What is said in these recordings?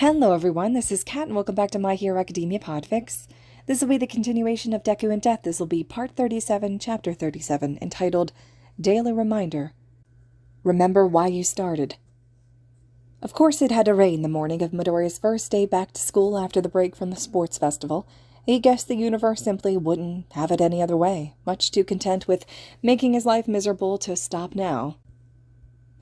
Hello everyone, this is Kat and welcome back to My Hero Academia Podfics. This will be the continuation of Deku and Death. This will be Part 37, Chapter 37, entitled Daily Reminder. Remember why you started. Of course it had to rain the morning of Midoriya's first day back to school after the break from the sports festival. He guessed the universe simply wouldn't have it any other way, much too content with making his life miserable to stop now.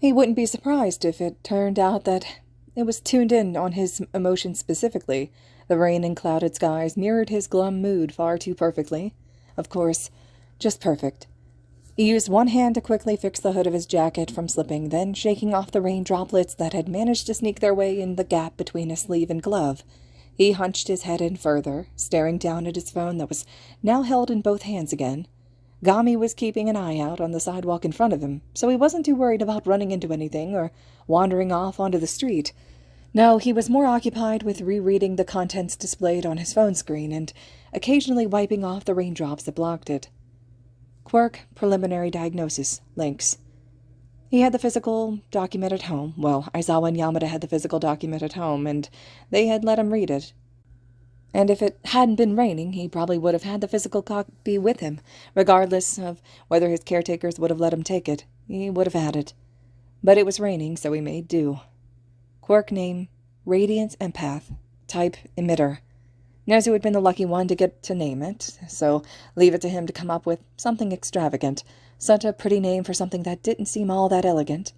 He wouldn't be surprised if it turned out that it was tuned in on his emotions specifically. The rain and clouded skies mirrored his glum mood far too perfectly. Of course, just perfect. He used one hand to quickly fix the hood of his jacket from slipping, then shaking off the rain droplets that had managed to sneak their way in the gap between his sleeve and glove. He hunched his head in further, staring down at his phone that was now held in both hands again. Gami was keeping an eye out on the sidewalk in front of him, so he wasn't too worried about running into anything or wandering off onto the street. No, he was more occupied with rereading the contents displayed on his phone screen and occasionally wiping off the raindrops that blocked it. Quirk, preliminary diagnosis, links. He had the physical document at home. Well, Aizawa and Yamada had the physical document at home, and they had let him read it. And if it hadn't been raining, he probably would have had the physical copy with him, regardless of whether his caretakers would have let him take it. He would have had it. But it was raining, so he made do. Quirk name, Radiant Empath. Type, Emitter. Nezu had been the lucky one to get to name it, so leave it to him to come up with something extravagant. Such a pretty name for something that didn't seem all that elegant.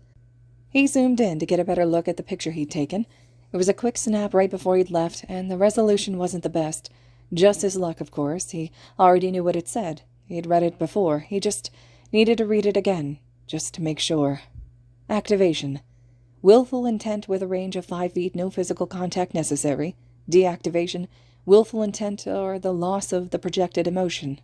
He zoomed in to get a better look at the picture he'd taken. It was a quick snap right before he'd left, and the resolution wasn't the best. Just his luck, of course. He already knew what it said. He'd read it before. He just needed to read it again, just to make sure. Activation. Willful intent with a range of 5 feet, no physical contact necessary. Deactivation. Willful intent or the loss of the projected emotion.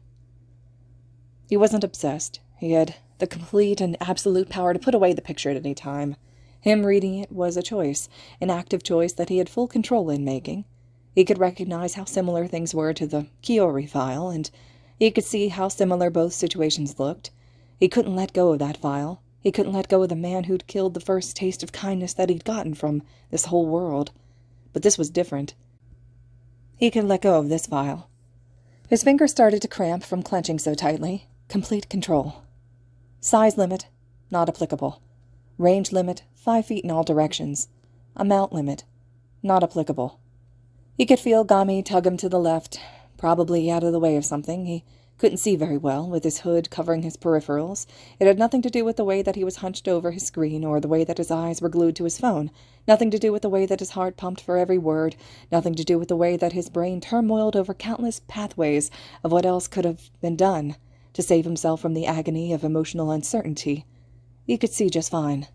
He wasn't obsessed. He had the complete and absolute power to put away the picture at any time. Him reading it was a choice, an active choice that he had full control in making. He could recognize how similar things were to the Kiori file, and he could see how similar both situations looked. He couldn't let go of that file. He couldn't let go of the man who'd killed the first taste of kindness that he'd gotten from this whole world. But this was different. He could let go of this file. His fingers started to cramp from clenching so tightly. Complete control. Size limit, not applicable. Range limit, 5 feet in all directions. Amount limit, not applicable. He could feel Gami tug him to the left, probably out of the way of something. He couldn't see very well, with his hood covering his peripherals. It had nothing to do with the way that he was hunched over his screen or the way that his eyes were glued to his phone. Nothing to do with the way that his heart pumped for every word. Nothing to do with the way that his brain turmoiled over countless pathways of what else could have been done to save himself from the agony of emotional uncertainty. He could see just fine.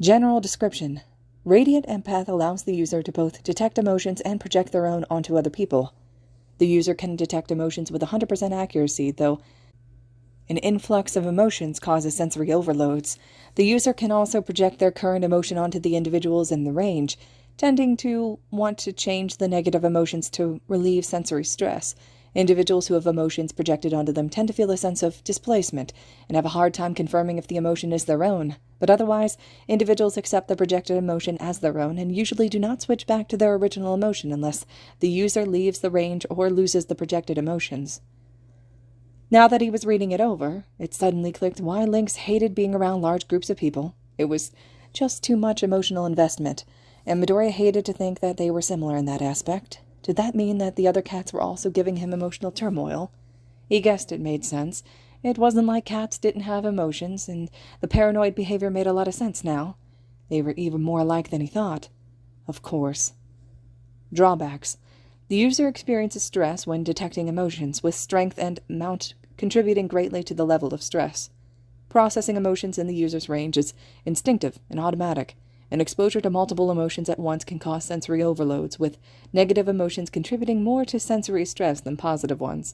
General description. Radiant Empath allows the user to both detect emotions and project their own onto other people. The user can detect emotions with 100% accuracy, though an influx of emotions causes sensory overloads. The user can also project their current emotion onto the individuals in the range, tending to want to change the negative emotions to relieve sensory stress. Individuals who have emotions projected onto them tend to feel a sense of displacement and have a hard time confirming if the emotion is their own. But otherwise, individuals accept the projected emotion as their own and usually do not switch back to their original emotion unless the user leaves the range or loses the projected emotions. Now that he was reading it over, it suddenly clicked why Lynx hated being around large groups of people. It was just too much emotional investment, and Midoriya hated to think that they were similar in that aspect. Did that mean that the other cats were also giving him emotional turmoil? He guessed it made sense. It wasn't like cats didn't have emotions, and the paranoid behavior made a lot of sense now. They were even more alike than he thought. Of course. Drawbacks. The user experiences stress when detecting emotions, with strength and amount contributing greatly to the level of stress. Processing emotions in the user's range is instinctive and automatic, and exposure to multiple emotions at once can cause sensory overloads, with negative emotions contributing more to sensory stress than positive ones.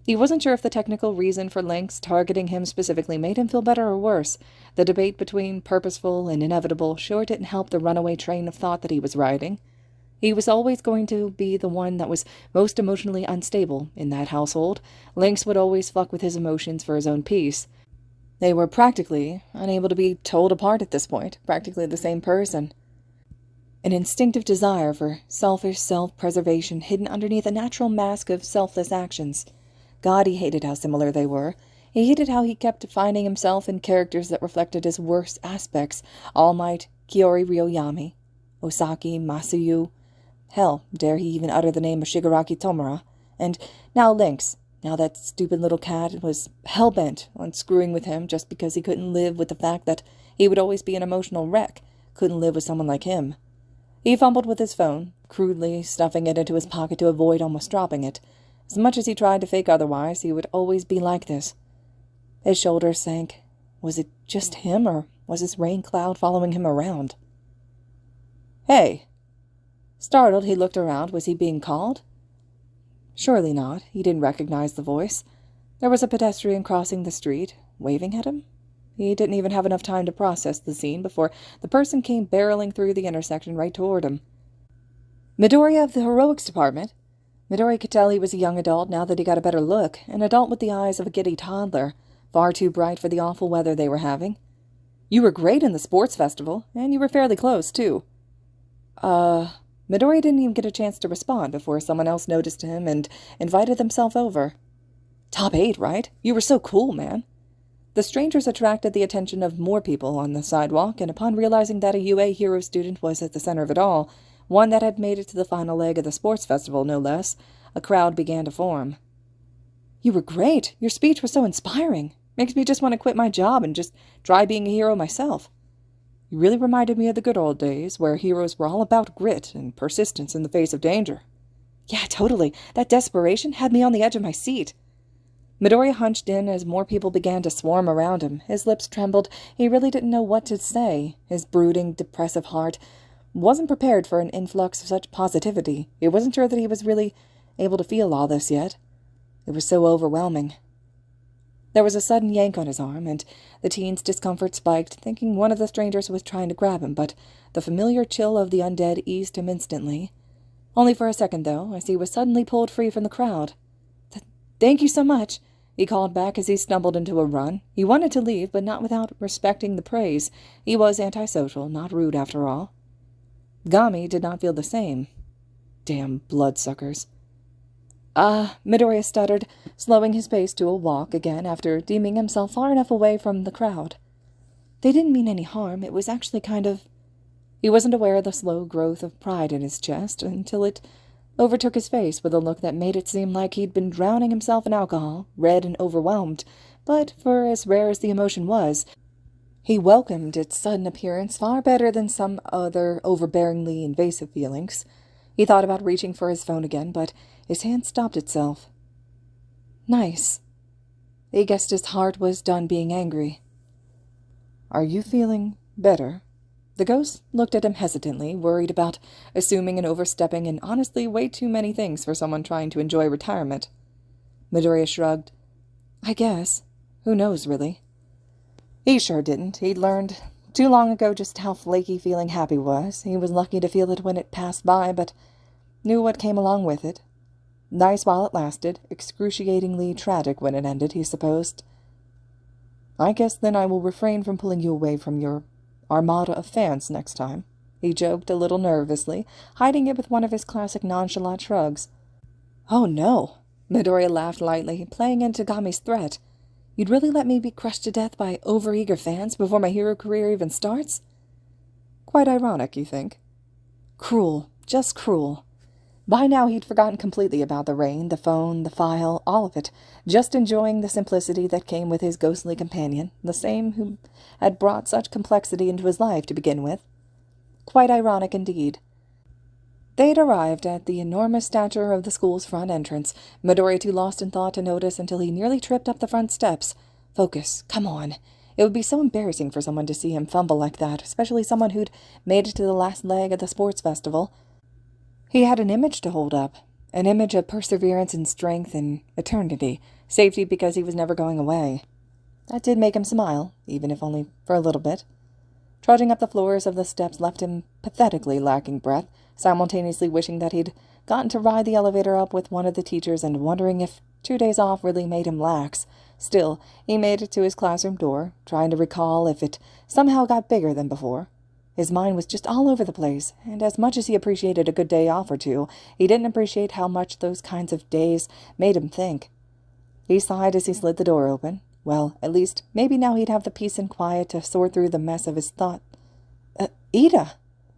He wasn't sure if the technical reason for Lynx targeting him specifically made him feel better or worse. The debate between purposeful and inevitable sure didn't help the runaway train of thought that he was riding. He was always going to be the one that was most emotionally unstable in that household. Lynx would always fuck with his emotions for his own peace. They were practically unable to be told apart at this point, practically the same person. An instinctive desire for selfish self-preservation hidden underneath a natural mask of selfless actions. God, he hated how similar they were. He hated how he kept finding himself in characters that reflected his worst aspects. All Might, Kiori Ryoyami, Osaki, Masuyu. Hell, dare he even utter the name of Shigaraki Tomura? And now Lynx. Now that stupid little cat was hell-bent on screwing with him just because he couldn't live with the fact that he would always be an emotional wreck, couldn't live with someone like him. He fumbled with his phone, crudely stuffing it into his pocket to avoid almost dropping it. As much as he tried to fake otherwise, he would always be like this. His shoulders sank. Was it just him, or was this rain cloud following him around? "Hey!" Startled, he looked around. Was he being called? Surely not. He didn't recognize the voice. There was a pedestrian crossing the street, waving at him. He didn't even have enough time to process the scene before the person came barreling through the intersection right toward him. Midoriya of the heroics department. Midori could tell he was a young adult now that he got a better look, an adult with the eyes of a giddy toddler, far too bright for the awful weather they were having. "You were great in the sports festival, and you were fairly close, too." Midori didn't even get a chance to respond before someone else noticed him and invited themselves over. "Top 8, right? You were so cool, man." The strangers attracted the attention of more people on the sidewalk, and upon realizing that a UA hero student was at the center of it all, one that had made it to the final leg of the sports festival, no less, a crowd began to form. "You were great. Your speech was so inspiring. Makes me just want to quit my job and just try being a hero myself. You really reminded me of the good old days, where heroes were all about grit and persistence in the face of danger." "Yeah, totally. That desperation had me on the edge of my seat." Midoriya hunched in as more people began to swarm around him. His lips trembled. He really didn't know what to say. His brooding, depressive heart wasn't prepared for an influx of such positivity. He wasn't sure that he was really able to feel all this yet. It was so overwhelming. There was a sudden yank on his arm, and the teen's discomfort spiked, thinking one of the strangers was trying to grab him, but the familiar chill of the undead eased him instantly. Only for a second, though, as he was suddenly pulled free from the crowd. "Thank you so much," he called back as he stumbled into a run. He wanted to leave, but not without respecting the praise. He was antisocial, not rude after all. Gami did not feel the same. Damn bloodsuckers. Midoriya stuttered, slowing his pace to a walk again after deeming himself far enough away from the crowd. They didn't mean any harm. It was actually kind of... He wasn't aware of the slow growth of pride in his chest until it overtook his face with a look that made it seem like he'd been drowning himself in alcohol, red and overwhelmed. But for as rare as the emotion was, he welcomed its sudden appearance far better than some other overbearingly invasive feelings. He thought about reaching for his phone again, but his hand stopped itself. Nice. He guessed his heart was done being angry. "Are you feeling better?" The ghost looked at him hesitantly, worried about assuming and overstepping and honestly way too many things for someone trying to enjoy retirement. Midoriya shrugged. "I guess. Who knows, really?" He sure didn't. He'd learned too long ago just how flaky feeling happy was. He was lucky to feel it when it passed by, but knew what came along with it. Nice while it lasted, excruciatingly tragic when it ended, he supposed. "I guess then I will refrain from pulling you away from your armada of fans next time," he joked a little nervously, hiding it with one of his classic nonchalant shrugs. "Oh, no." Midoriya laughed lightly, playing into Gami's threat. "You'd really let me be crushed to death by overeager fans before my hero career even starts?" Quite ironic, you think? Cruel, just cruel. By now he'd forgotten completely about the rain, the phone, the file, all of it, just enjoying the simplicity that came with his ghostly companion, the same who had brought such complexity into his life to begin with. Quite ironic indeed. They'd arrived at the enormous stature of the school's front entrance, Midoriya too lost in thought to notice until he nearly tripped up the front steps. Focus, come on. It would be so embarrassing for someone to see him fumble like that, especially someone who'd made it to the last leg of the sports festival. He had an image to hold up, an image of perseverance and strength and eternity, safety because he was never going away. That did make him smile, even if only for a little bit. Trudging up the floors of the steps left him pathetically lacking breath, simultaneously wishing that he'd gotten to ride the elevator up with one of the teachers and wondering if 2 days off really made him lax. Still, he made it to his classroom door, trying to recall if it somehow got bigger than before. His mind was just all over the place, and as much as he appreciated a good day off or two, he didn't appreciate how much those kinds of days made him think. He sighed as he slid the door open. Well, at least, maybe now he'd have the peace and quiet to sort through the mess of his thought. Ida!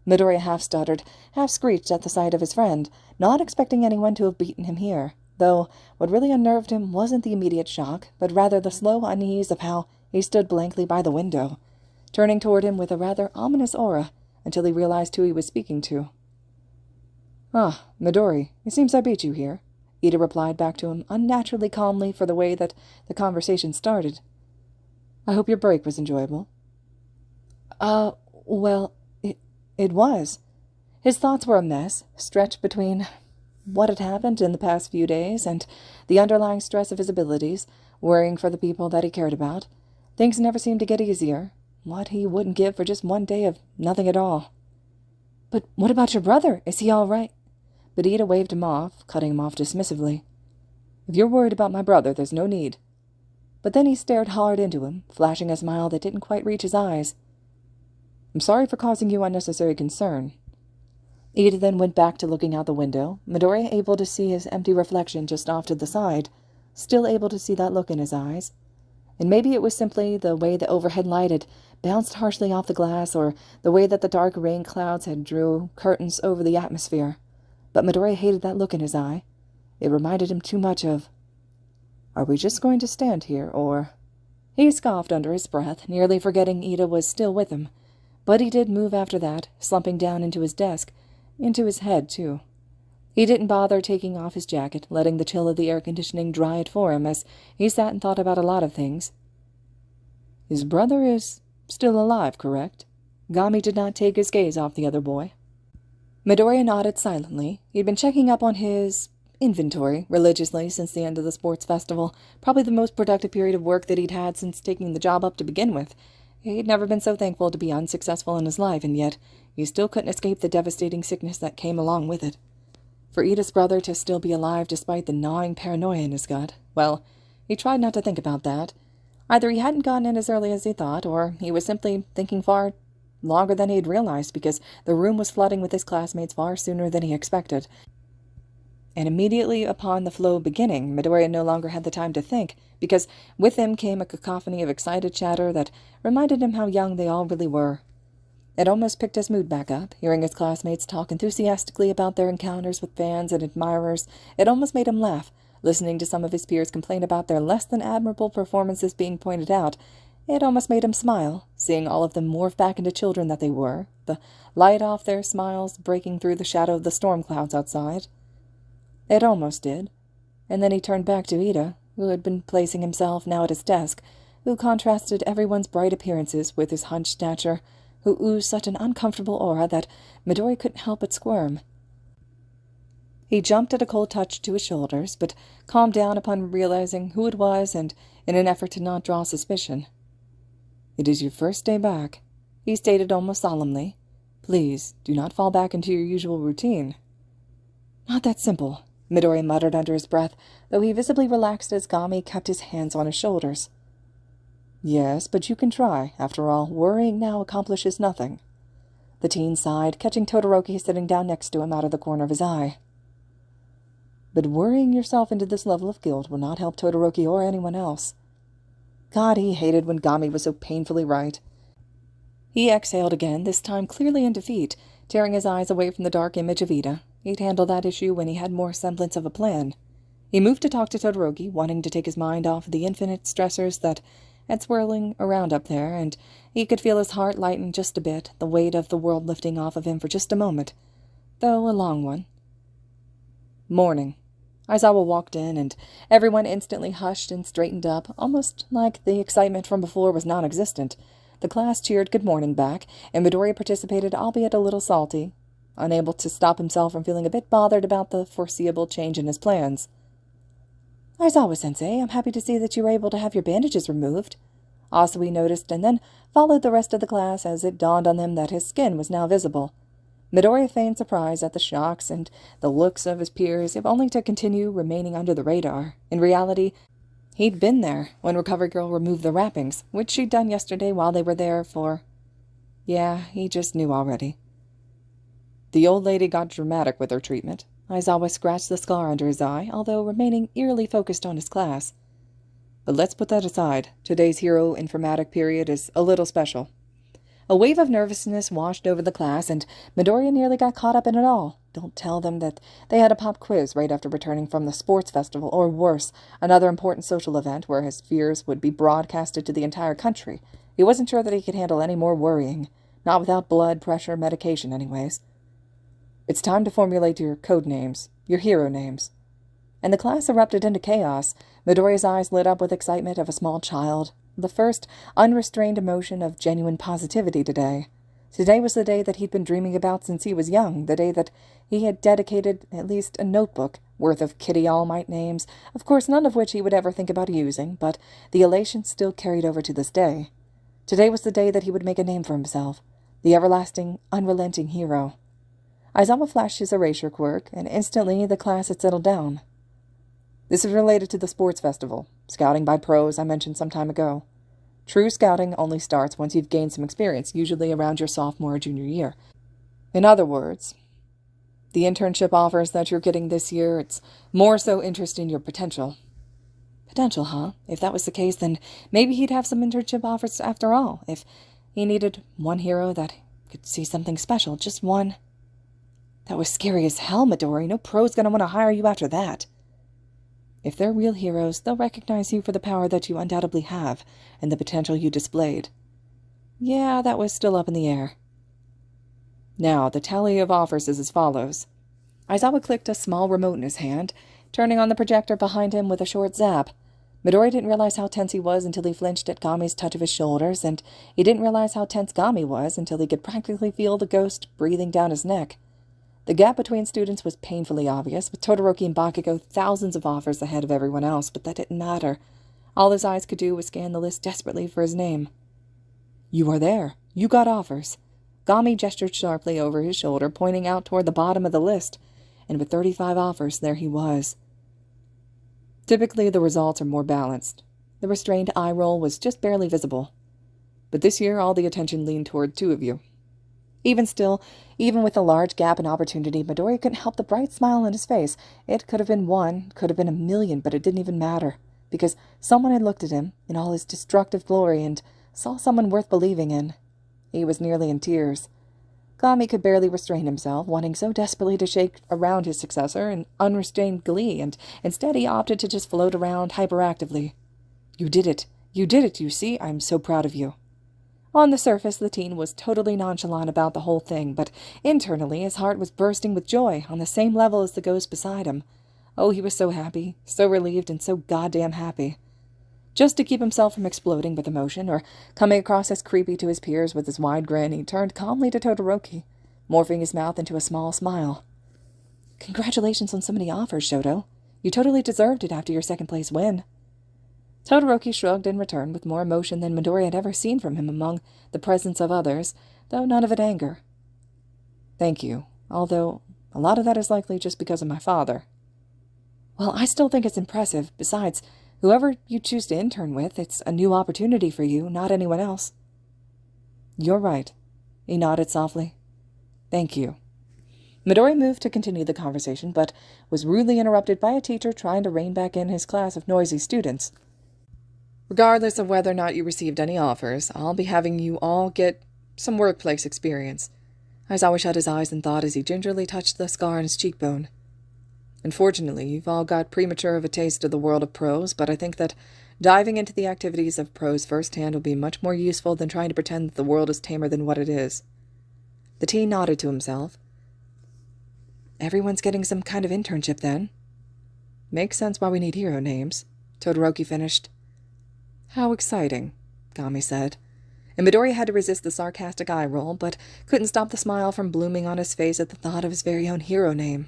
Midoriya half-stuttered, half-screeched at the sight of his friend, not expecting anyone to have beaten him here, though what really unnerved him wasn't the immediate shock, but rather the slow unease of how he stood blankly by the window, turning toward him with a rather ominous aura, until he realized who he was speaking to. "Ah, Midori, it seems I beat you here," Ida replied back to him, unnaturally calmly for the way that the conversation started. "I hope your break was enjoyable." Well, it was." His thoughts were a mess, stretched between what had happened in the past few days and the underlying stress of his abilities, worrying for the people that he cared about. Things never seemed to get easier. What he wouldn't give for just one day of nothing at all. "But what about your brother? Is he all right?" But Ida waved him off, cutting him off dismissively. "If you're worried about my brother, there's no need." But then he stared hard into him, flashing a smile that didn't quite reach his eyes. "I'm sorry for causing you unnecessary concern." Ida then went back to looking out the window, Midoriya able to see his empty reflection just off to the side, still able to see that look in his eyes. And maybe it was simply the way the overhead light had bounced harshly off the glass, or the way that the dark rain clouds had drew curtains over the atmosphere. But Midoriya hated that look in his eye. It reminded him too much of, "Are we just going to stand here, or—" He scoffed under his breath, nearly forgetting Ida was still with him. But he did move after that, slumping down into his desk, into his head, too. He didn't bother taking off his jacket, letting the chill of the air conditioning dry it for him as he sat and thought about a lot of things. "His brother is still alive, correct?" Gami did not take his gaze off the other boy. Midoriya nodded silently. He'd been checking up on his inventory religiously since the end of the sports festival, probably the most productive period of work that he'd had since taking the job up to begin with. He'd never been so thankful to be unsuccessful in his life, and yet he still couldn't escape the devastating sickness that came along with it. For Ida's brother to still be alive despite the gnawing paranoia in his gut, well, he tried not to think about that. Either he hadn't gotten in as early as he thought, or he was simply thinking far longer than he had realized, because the room was flooding with his classmates far sooner than he expected. And immediately upon the flow beginning, Midoriya no longer had the time to think, because with him came a cacophony of excited chatter that reminded him how young they all really were. It almost picked his mood back up, hearing his classmates talk enthusiastically about their encounters with fans and admirers. It almost made him laugh, listening to some of his peers complain about their less than admirable performances being pointed out. It almost made him smile, seeing all of them morph back into children that they were, the light off their smiles breaking through the shadow of the storm clouds outside. It almost did. And then he turned back to Ida, who had been placing himself now at his desk, who contrasted everyone's bright appearances with his hunched stature, who oozed such an uncomfortable aura that Midori couldn't help but squirm. He jumped at a cold touch to his shoulders, but calmed down upon realizing who it was and in an effort to not draw suspicion. "It is your first day back," he stated almost solemnly. "Please, do not fall back into your usual routine." "Not that simple," Midori muttered under his breath, though he visibly relaxed as Gami kept his hands on his shoulders. "Yes, but you can try. After all, worrying now accomplishes nothing." The teen sighed, catching Todoroki sitting down next to him out of the corner of his eye. "But worrying yourself into this level of guilt will not help Todoroki or anyone else." God, he hated when Gami was so painfully right. He exhaled again, this time clearly in defeat, tearing his eyes away from the dark image of Ida. He'd handle that issue when he had more semblance of a plan. He moved to talk to Todoroki, wanting to take his mind off the infinite stressors that had swirling around up there, and he could feel his heart lighten just a bit, the weight of the world lifting off of him for just a moment, though a long one. Morning. Aizawa walked in, and everyone instantly hushed and straightened up, almost like the excitement from before was non-existent. The class cheered good morning back, and Midoriya participated, albeit a little salty, unable to stop himself from feeling a bit bothered about the foreseeable change in his plans. "Aizawa-sensei, I'm happy to see that you were able to have your bandages removed." Asui noticed, and then followed the rest of the class as it dawned on them that his skin was now visible. Midoriya feigned surprise at the shocks and the looks of his peers, if only to continue remaining under the radar. In reality, he'd been there when Recovery Girl removed the wrappings, which she'd done yesterday while they were there for... Yeah, he just knew already. The old lady got dramatic with her treatment. Aizawa scratched the scar under his eye, although remaining eerily focused on his class. But let's put that aside. Today's hero informatic period is a little special. A wave of nervousness washed over the class, and Midoriya nearly got caught up in it all. Don't tell them that they had a pop quiz right after returning from the sports festival, or worse, another important social event where his fears would be broadcasted to the entire country. He wasn't sure that he could handle any more worrying. Not without blood pressure medication, anyways. It's time to formulate your code names, your hero names. And the class erupted into chaos. Midoriya's eyes lit up with excitement of a small child. The first unrestrained emotion of genuine positivity today. Today was the day that he'd been dreaming about since he was young, the day that he had dedicated at least a notebook worth of Kitty All Might names, of course none of which he would ever think about using, but the elation still carried over to this day. Today was the day that he would make a name for himself, the everlasting, unrelenting hero. Aizawa flashed his erasure quirk, and instantly the class had settled down. This is related to the sports festival, scouting by pros I mentioned some time ago. True scouting only starts once you've gained some experience, usually around your sophomore or junior year. In other words, the internship offers that you're getting this year, it's more so interest in your potential. Potential, huh? If that was the case, then maybe he'd have some internship offers after all. If he needed one hero that could see something special, just one. That was scary as hell, Midori. No pro's gonna want to hire you after that. If they're real heroes, they'll recognize you for the power that you undoubtedly have, and the potential you displayed. Yeah, that was still up in the air. Now, the tally of offers is as follows. Aizawa clicked a small remote in his hand, turning on the projector behind him with a short zap. Midori didn't realize how tense he was until he flinched at Gami's touch of his shoulders, and he didn't realize how tense Gami was until he could practically feel the ghost breathing down his neck. The gap between students was painfully obvious, with Todoroki and Bakugo thousands of offers ahead of everyone else, but that didn't matter. All his eyes could do was scan the list desperately for his name. You are there. You got offers. Gami gestured sharply over his shoulder, pointing out toward the bottom of the list, and with 35 offers, there he was. Typically, the results are more balanced. The restrained eye roll was just barely visible. But this year, all the attention leaned toward two of you. Even still, even with the large gap in opportunity, Midori couldn't help the bright smile on his face. It could have been one, could have been a million, but it didn't even matter, because someone had looked at him in all his destructive glory and saw someone worth believing in. He was nearly in tears. Gami could barely restrain himself, wanting so desperately to shake around his successor in unrestrained glee, and instead he opted to just float around hyperactively. You did it, you see? I'm so proud of you. On the surface, the teen was totally nonchalant about the whole thing, but internally his heart was bursting with joy on the same level as the ghost beside him. Oh, he was so happy, so relieved, and so goddamn happy. Just to keep himself from exploding with emotion, or coming across as creepy to his peers with his wide grin, he turned calmly to Todoroki, morphing his mouth into a small smile. Congratulations on so many offers, Shoto. You totally deserved it after your second-place win. Todoroki shrugged in return with more emotion than Midori had ever seen from him among the presence of others, though none of it anger. Thank you, although a lot of that is likely just because of my father. Well, I still think it's impressive. Besides, whoever you choose to intern with, it's a new opportunity for you, not anyone else. You're right. He nodded softly. Thank you. Midori moved to continue the conversation, but was rudely interrupted by a teacher trying to rein back in his class of noisy students. Regardless of whether or not you received any offers, I'll be having you all get some workplace experience. Aizawa shut his eyes in thought as he gingerly touched the scar on his cheekbone. Unfortunately, you've all got premature of a taste of the world of pros, but I think that diving into the activities of pros firsthand will be much more useful than trying to pretend that the world is tamer than what it is. The teen nodded to himself. Everyone's getting some kind of internship, then. Makes sense why we need hero names, Todoroki finished. How exciting, Gami said, and Midori had to resist the sarcastic eye roll, but couldn't stop the smile from blooming on his face at the thought of his very own hero name.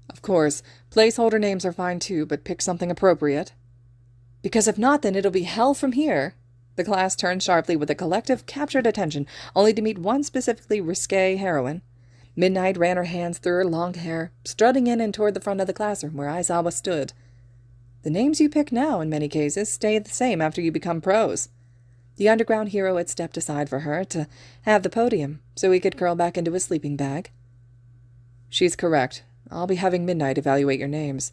Of course, placeholder names are fine too, but pick something appropriate. Because if not, then it'll be hell from here. The class turned sharply with a collective captured attention, only to meet one specifically risque heroine. Midnight ran her hands through her long hair, strutting in and toward the front of the classroom where Aizawa stood. The names you pick now, in many cases, stay the same after you become pros. The underground hero had stepped aside for her to have the podium, so he could curl back into his sleeping bag. She's correct. I'll be having Midnight evaluate your names.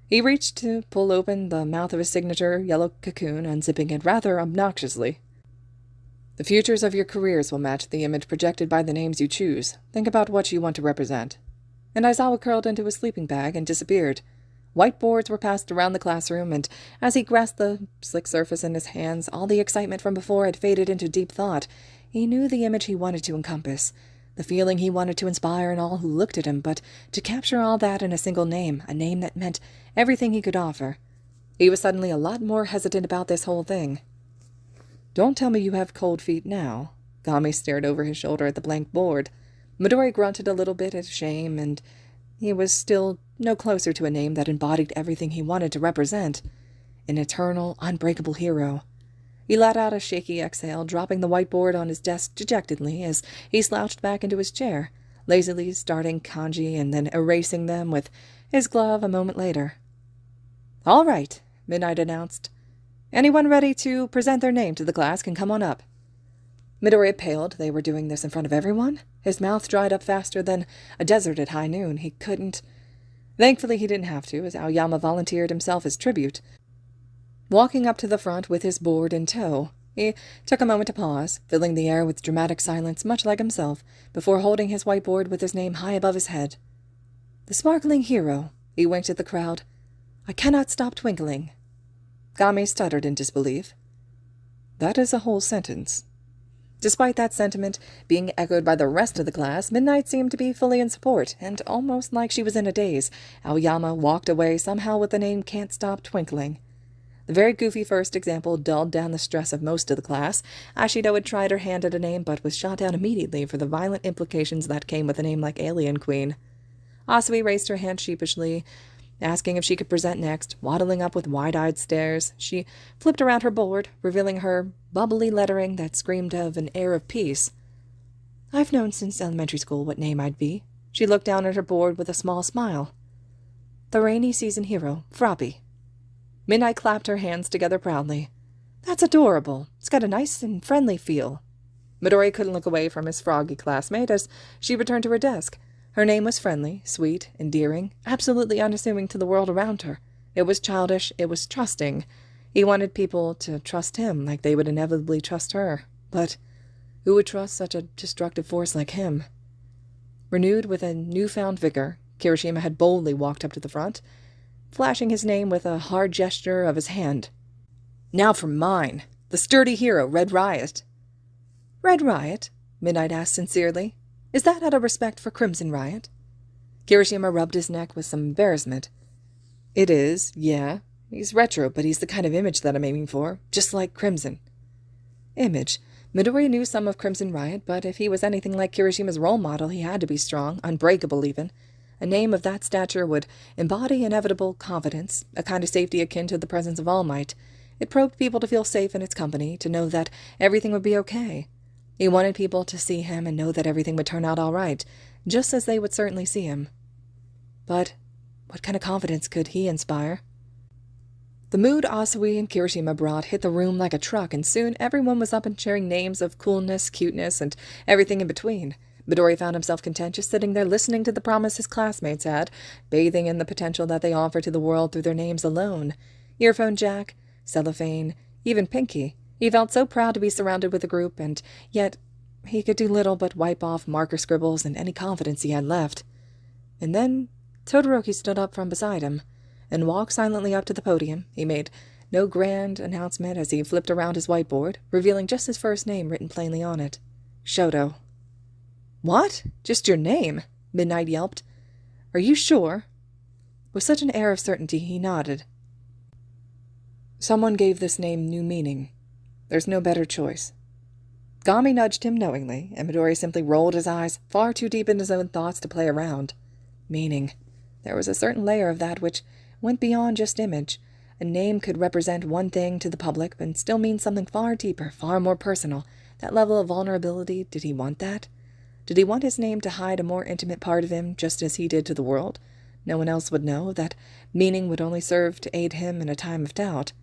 He reached to pull open the mouth of his signature yellow cocoon, unzipping it rather obnoxiously. The futures of your careers will match the image projected by the names you choose. Think about what you want to represent. And Aizawa curled into his sleeping bag and disappeared. Whiteboards were passed around the classroom, and as he grasped the slick surface in his hands, all the excitement from before had faded into deep thought. He knew the image he wanted to encompass, the feeling he wanted to inspire in all who looked at him, but to capture all that in a single name, a name that meant everything he could offer. He was suddenly a lot more hesitant about this whole thing. Don't tell me you have cold feet now. Gami stared over his shoulder at the blank board. Midori grunted a little bit of shame, and he was still no closer to a name that embodied everything he wanted to represent. An eternal, unbreakable hero. He let out a shaky exhale, dropping the whiteboard on his desk dejectedly as he slouched back into his chair, lazily starting kanji and then erasing them with his glove a moment later. All right, Midnight announced. Anyone ready to present their name to the class can come on up. Midori paled. They were doing this in front of everyone? His mouth dried up faster than a desert at high noon. He couldn't. Thankfully, he didn't have to, as Aoyama volunteered himself as tribute. Walking up to the front with his board in tow, he took a moment to pause, filling the air with dramatic silence much like himself, before holding his whiteboard with his name high above his head. The sparkling hero, he winked at the crowd. I cannot stop twinkling. Gami stuttered in disbelief. That is a whole sentence. Despite that sentiment being echoed by the rest of the class, Midnight seemed to be fully in support, and almost like she was in a daze, Aoyama walked away somehow with the name Can't Stop Twinkling. The very goofy first example dulled down the stress of most of the class. Ashido had tried her hand at a name, but was shot down immediately for the violent implications that came with a name like Alien Queen. Asui raised her hand sheepishly, asking if she could present next. Waddling up with wide-eyed stares, she flipped around her board, revealing her bubbly lettering that screamed of an air of peace. I've known since elementary school what name I'd be. She looked down at her board with a small smile. The rainy season hero, Froppy. Midnight clapped her hands together proudly. That's adorable. It's got a nice and friendly feel. Midori couldn't look away from his froggy classmate as she returned to her desk. Her name was friendly, sweet, endearing, absolutely unassuming to the world around her. It was childish, it was trusting. He wanted people to trust him like they would inevitably trust her. But who would trust such a destructive force like him? Renewed with a newfound vigor, Kirishima had boldly walked up to the front, flashing his name with a hard gesture of his hand. Now for mine, the sturdy hero, Red Riot. Red Riot? Midnight asked sincerely. Is that out of respect for Crimson Riot? Kirishima rubbed his neck with some embarrassment. It is, yeah. He's retro, but he's the kind of image that I'm aiming for, just like Crimson. Image. Midori knew some of Crimson Riot, but if he was anything like Kirishima's role model, he had to be strong, unbreakable even. A name of that stature would embody inevitable confidence, a kind of safety akin to the presence of All Might. It probed people to feel safe in its company, to know that everything would be okay. He wanted people to see him and know that everything would turn out all right, just as they would certainly see him. But what kind of confidence could he inspire? The mood Asui and Kirishima brought hit the room like a truck, and soon everyone was up and sharing names of coolness, cuteness, and everything in between. Midori found himself content just sitting there listening to the promise his classmates had, bathing in the potential that they offered to the world through their names alone. Earphone Jack, Cellophane, even Pinky. He felt so proud to be surrounded with a group, and yet he could do little but wipe off marker scribbles and any confidence he had left. And then Todoroki stood up from beside him and walked silently up to the podium. He made no grand announcement as he flipped around his whiteboard, revealing just his first name written plainly on it. Shoto. What? Just your name? Midnight yelped. Are you sure? With such an air of certainty, he nodded. Someone gave this name new meaning. There's no better choice. Gami nudged him knowingly, and Midori simply rolled his eyes, far too deep in his own thoughts to play around. Meaning. There was a certain layer of that which went beyond just image. A name could represent one thing to the public, but still mean something far deeper, far more personal. That level of vulnerability, did he want that? Did he want his name to hide a more intimate part of him, just as he did to the world? No one else would know. That meaning would only serve to aid him in a time of doubt.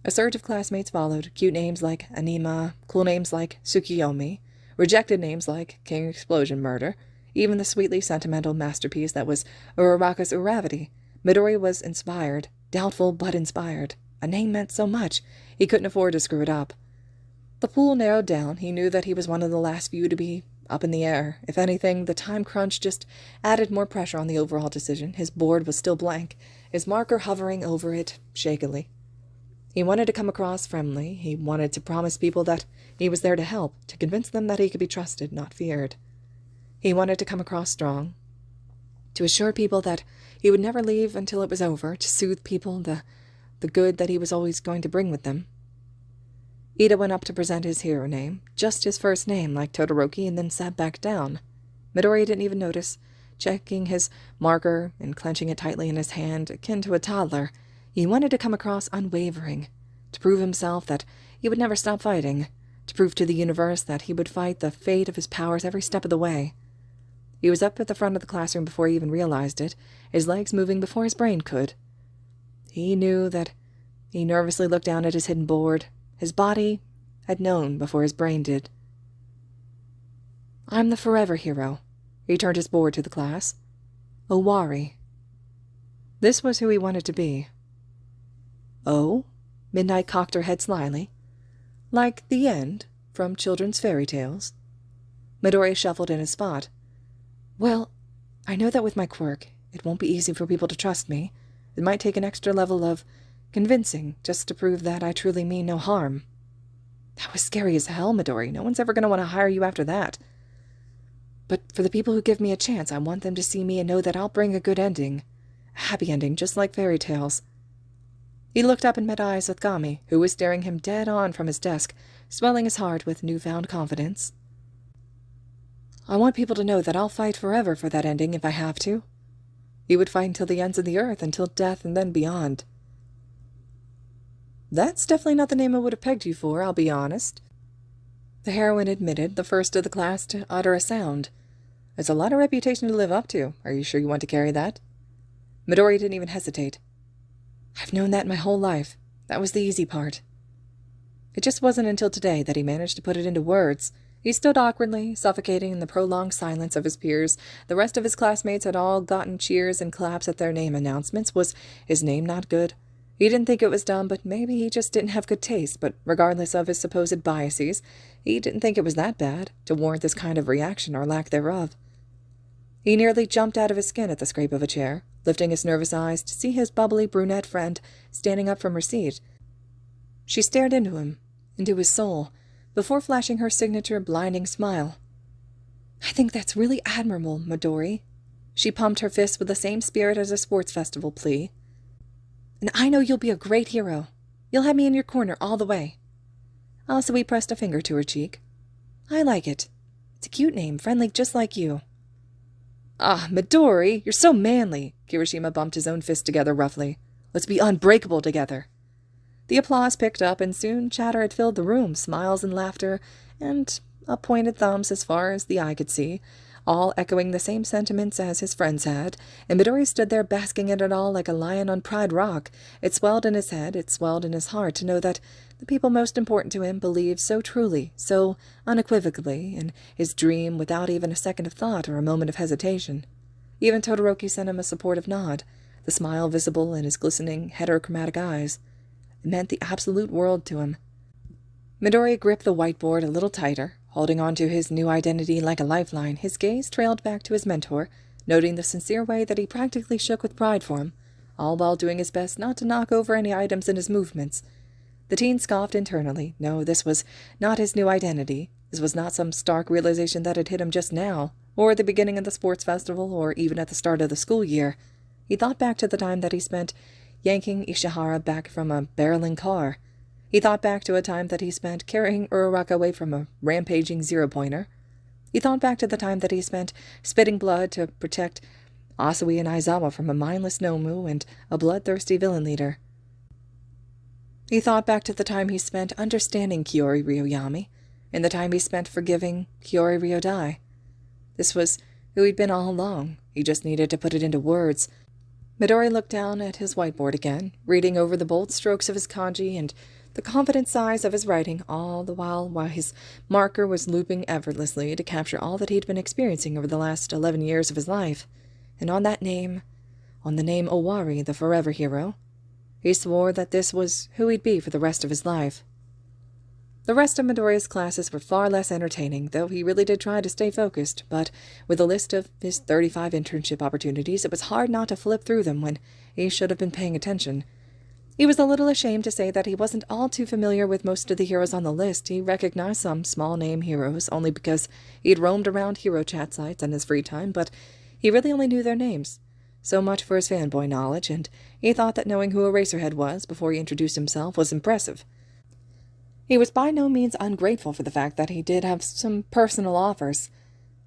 A surge of classmates followed, cute names like Anima, cool names like Tsukiyomi, rejected names like King Explosion Murder, even the sweetly sentimental masterpiece that was Uraraka's Uravity. Midori was inspired, doubtful but inspired. A name meant so much, he couldn't afford to screw it up. The pool narrowed down. He knew that he was one of the last few to be up in the air. If anything, the time crunch just added more pressure on the overall decision. His board was still blank, his marker hovering over it shakily. He wanted to come across friendly. He wanted to promise people that he was there to help, to convince them that he could be trusted, not feared. He wanted to come across strong, to assure people that he would never leave until it was over, to soothe people, the good that he was always going to bring with them. Ida went up to present his hero name, just his first name, like Todoroki, and then sat back down. Midori didn't even notice, checking his marker and clenching it tightly in his hand, akin to a toddler. He wanted to come across unwavering, to prove himself that he would never stop fighting, to prove to the universe that he would fight the fate of his powers every step of the way. He was up at the front of the classroom before he even realized it, his legs moving before his brain could. He knew that he nervously looked down at his hidden board. His body had known before his brain did. I'm the forever hero. He turned his board to the class. Owari. This was who he wanted to be. Oh? Midnight cocked her head slyly. Like the end from children's fairy tales. Midori shuffled in his spot. Well, I know that with my quirk, it won't be easy for people to trust me. It might take an extra level of convincing just to prove that I truly mean no harm. That was scary as hell, Midori. No one's ever going to want to hire you after that. But for the people who give me a chance, I want them to see me and know that I'll bring a good ending. A happy ending, just like fairy tales. He looked up and met eyes with Gami, who was staring him dead on from his desk, swelling his heart with newfound confidence. I want people to know that I'll fight forever for that ending if I have to. He would fight until the ends of the earth, until death and then beyond. That's definitely not the name I would have pegged you for, I'll be honest. The heroine admitted, the first of the class to utter a sound. It's a lot of reputation to live up to. Are you sure you want to carry that? Midori didn't even hesitate. I've known that my whole life. That was the easy part. It just wasn't until today that he managed to put it into words. He stood awkwardly, suffocating in the prolonged silence of his peers. The rest of his classmates had all gotten cheers and claps at their name announcements. Was his name not good? He didn't think it was dumb, but maybe he just didn't have good taste. But regardless of his supposed biases, he didn't think it was that bad to warrant this kind of reaction or lack thereof. He nearly jumped out of his skin at the scrape of a chair, lifting his nervous eyes to see his bubbly brunette friend standing up from her seat. She stared into him, into his soul, before flashing her signature blinding smile. I think that's really admirable, Midori. She pumped her fist with the same spirit as a sports festival plea. And I know you'll be a great hero. You'll have me in your corner all the way. Asui pressed a finger to her cheek. I like it. It's a cute name, friendly just like you. Ah, Midori, you're so manly. Kirishima bumped his own fist together roughly. Let's be unbreakable together. The applause picked up, and soon chatter had filled the room, smiles and laughter, and up-pointed thumbs as far as the eye could see, all echoing the same sentiments as his friends had, and Midori stood there basking in it all like a lion on Pride Rock. It swelled in his head, it swelled in his heart to know that the people most important to him believed so truly, so unequivocally, in his dream without even a second of thought or a moment of hesitation. Even Todoroki sent him a supportive nod, the smile visible in his glistening, heterochromatic eyes. It meant the absolute world to him. Midori gripped the whiteboard a little tighter, holding on to his new identity like a lifeline. His gaze trailed back to his mentor, noting the sincere way that he practically shook with pride for him, all while doing his best not to knock over any items in his movements. The teen scoffed internally. No, this was not his new identity. This was not some stark realization that had hit him just now, or at the beginning of the sports festival, or even at the start of the school year. He thought back to the time that he spent yanking Ishihara back from a barreling car. He thought back to a time that he spent carrying Uraraka away from a rampaging zero-pointer. He thought back to the time that he spent spitting blood to protect Asui and Aizawa from a mindless Nomu and a bloodthirsty villain leader. He thought back to the time he spent understanding Kiori Ryoyami, and the time he spent forgiving Kiori Ryodai. This was who he'd been all along. He just needed to put it into words. Midori looked down at his whiteboard again, reading over the bold strokes of his kanji and the confident size of his writing, all the while his marker was looping effortlessly to capture all that he'd been experiencing over the last 11 years of his life. And on the name Owari, the forever hero, he swore that this was who he'd be for the rest of his life. The rest of Midoriya's classes were far less entertaining, though he really did try to stay focused, but with a list of his 35 internship opportunities, it was hard not to flip through them when he should have been paying attention. He was a little ashamed to say that he wasn't all too familiar with most of the heroes on the list. He recognized some small-name heroes only because he'd roamed around hero chat sites in his free time, but he really only knew their names. So much for his fanboy knowledge, and he thought that knowing who Eraserhead was before he introduced himself was impressive. He was by no means ungrateful for the fact that he did have some personal offers.